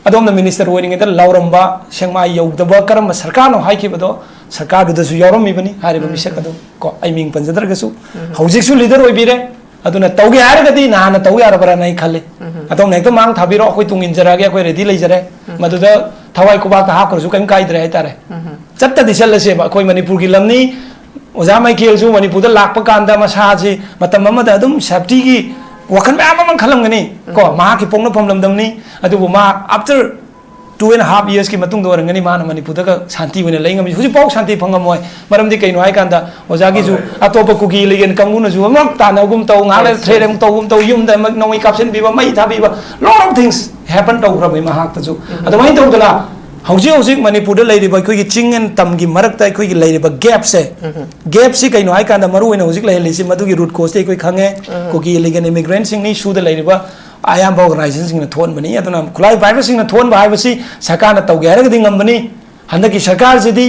अदोम द मिनिस्टर ओइनिंग द लाउरंबा सेंगमा यौदबा करम सरकार नो हाई के बदो सरकार दुदसु यौरमी बनी हारिबा मिसक अदु को आई मिंग पंजदरगसु हौजिकसु लीडर ओइबिरे अदुना तौगे हारगदी नाना तौ यारबरा नै खाले अदोम नेक्तो मांग थाबिरो अखोय तुंगिन जरागे अखोय रेडी लेजरे मदुदा थवाई कुबा का हाकरसु कम काइदरे हाइतारे चत्ता दिसलसे बा अखोय मणिपुर की लमनी ओजा माइकेलसु मणिपुर दा लाकपा कांदा मसाजी मतम ममदा अदुम सेफ्टी की वखन मैम खलमगनी को मा की पोंगना फमलमदमनी अदुबु मा आफ्टर 2.5 years की मतुंग दोरंगनी मान मणिपुर का शांति वने लेंगम हुजि पाउ शांति फंगमोय मरमदि कइनो हाय कांदा ओजागी जु अतोप कुकी लेगन कंगुन जु अमक तानगुम तौ ngale थ्रेरम तौगुम तौ युम द मक नोई कैप्शन बिबा मई था बिबा lot of things happen तौ खरबै महाक तजु अदमai तौदला हौजि हौजि मणिपुर द लेरिबा कोई चिंग एंड तम की मरक ता कोई लेरिबा गैप से गैप से कइनो हाय कांदा मरु वने हौजि लेलिसि मदुगी रूट कोस ते कोई खंगे कुकी लेगन इमिग्रेंट सिंग नि सु द लेरिबा आयाम ऑर्गेनाइजेशन सिंग थोन बनी अदना खुलाई प्राइवेट सिंग थोन बायबसी सरकार न तौगे हरगदि ngambani हंदकी सरकार सिदी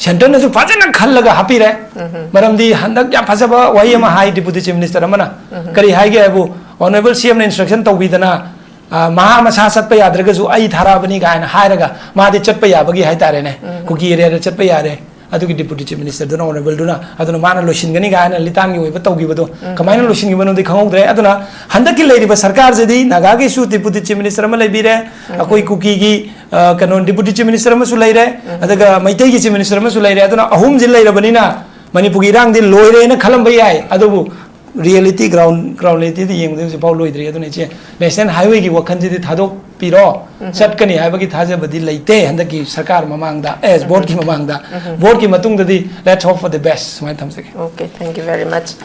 सेंटर न जो फजन खल्लगा हापी रे मरमदी हंदक या फजबा वही अमा हाई डिप्यूटी चीफ मिनिस्टर अमना करी हाइगे अबु ऑनरेबल सीएम ने इंस्ट्रक्शन तौबीदना महा मसा चटप याद्रगजु आई थाराबनी गायना हायरगा मादि चटप याबगी हाइतारे ने कुकी एरिया चटप यारे अदुगी डिप्यूटी चीफ मिनिस्टर दुना ऑनरेबल दुना अदुना माना लोशिनगनी गायना लितांगी ओइबा तौगिबदो कमायना लोशिनगी बनो दि खंगौद्रे अदुना हंदकी लेरिबा सरकार जदी नागागी सु डिप्यूटी चीफ मिनिस्टर अमा लेबिरे अकोई कुकी की कनो डिप्यूटी चीफ मिनिस्टर अमा सु लेरे अदगा मैतै की चीफ मिनिस्टर अमा सु लेरे अदुना अहुम जिल लेरबनिना मणिपुरी रांग दि लोइरेना खलमबा याय अदुबु reality ground reality the yeng de pau loi dre adone che national highway ki wakhan ji thadok piro chatkani haiba ki thaja badi leite handa ki sarkar mamang da as board ki mamang da board ki matung da di let's hope for the best mai tham sake okay thank you very much